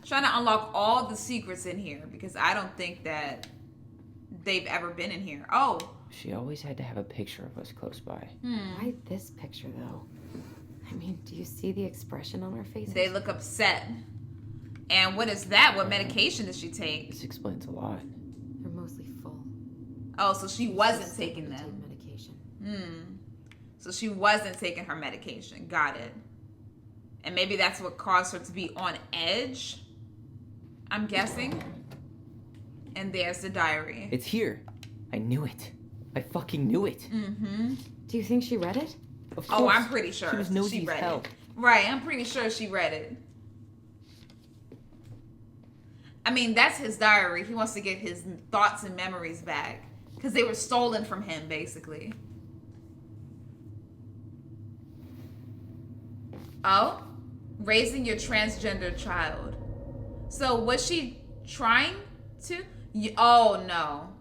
Trying to unlock all the secrets in here because I don't think that they've ever been in here. Oh. She always had to have a picture of us close by. Why this picture, though? I mean, do you see the expression on our faces? They look upset. And what is that? What medication does she take? This explains a lot. They're mostly full. Oh, so she wasn't Just taking take them. medication. So she wasn't taking her medication. Got it. And maybe that's what caused her to be on edge, I'm guessing. And there's the diary. It's here. I knew it. I fucking knew it. Do you think she read it? Of Oh, course. I'm pretty sure She was nosy as read hell. it. Right, I'm pretty sure she read it. I mean, that's his diary. He wants to get his thoughts and memories back. Because they were stolen from him, basically. Oh? Raising your transgender child. So, was she trying to? Oh, no.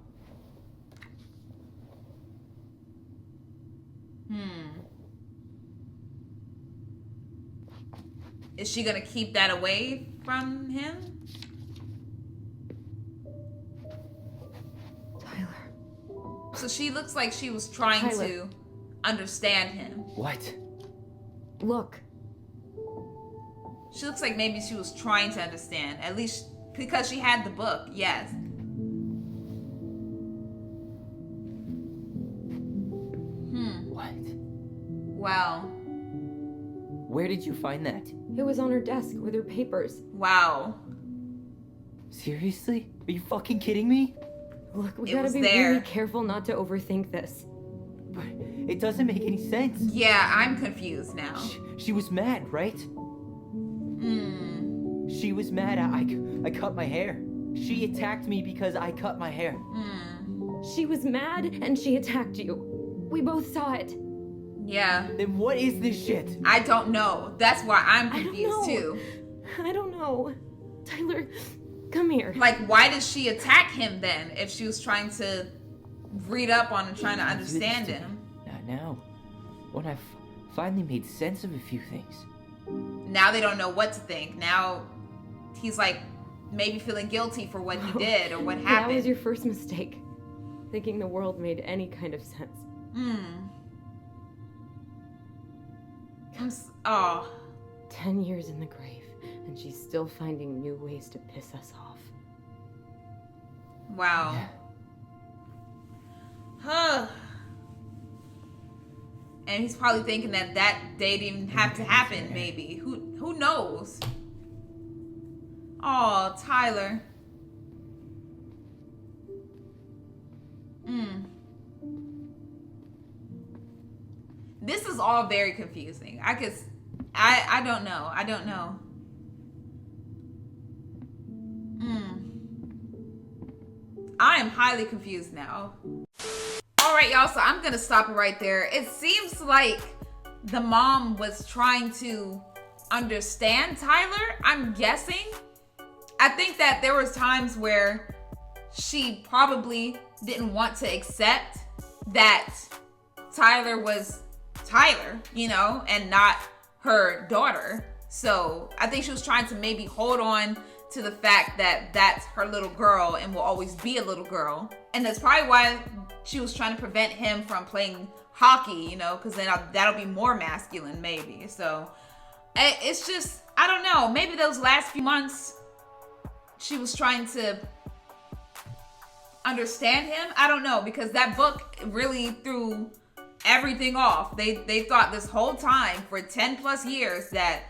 Is she gonna keep that away from him? Tyler. So she looks like she was trying to understand him. What? Look. She looks like maybe she was trying to understand. At least because she had the book, yes. What? Wow. Where did you find that? It was on her desk with her papers. Wow. Seriously? Are you fucking kidding me? Look, we It gotta was be there. really careful not to overthink this. But it doesn't make any sense. Yeah, I'm confused now. She was mad, right? She was mad I cut my hair. She attacked me because I cut my hair. She was mad and she attacked you. We both saw it. Yeah. Then what is this shit? I don't know. That's why I'm I don't confused know. too. I don't know. Tyler, come here. Like, why did she attack him then if she was trying to read up on and trying to understand him? Not now. When I finally made sense of a few things. Now they don't know what to think. Now he's like maybe feeling guilty for what he did or what happened. That was your first mistake. Thinking the world made any kind of sense. Oh. 10 years in the grave, and she's still finding new ways to piss us off. Wow. Huh. And he's probably thinking that day didn't even have to happen, maybe. Who knows? Oh, Tyler. This is all very confusing. I don't know. I don't know. I am highly confused now. All right, y'all, so I'm gonna stop it right there. It seems like the mom was trying to understand Tyler, I'm guessing. I think that there was times where she probably didn't want to accept that Tyler was Tyler, you know, and not her daughter. So I think she was trying to maybe hold on to the fact that that's her little girl and will always be a little girl. And that's probably why she was trying to prevent him from playing hockey, you know, because then that'll be more masculine maybe. So it's just, I don't know, maybe those last few months she was trying to understand him. I don't know, because that book really threw everything off. They thought this whole time for 10 plus years that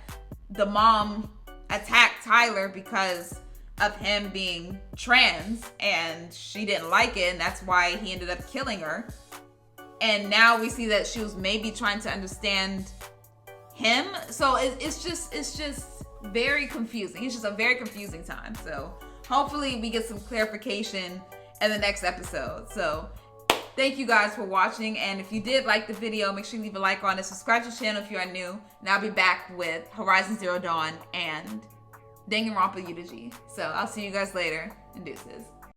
the mom attacked Tyler because of him being trans, and she didn't like it, and that's why he ended up killing her. And now we see that she was maybe trying to understand him. So it's just very confusing. It's just a very confusing time. So hopefully we get some clarification in the next episode. So thank you guys for watching, and if you did like the video, make sure you leave a like on it, subscribe to the channel if you are new, and I'll be back with Horizon Zero Dawn and Danganronpa Yudaji. So I'll see you guys later, and deuces.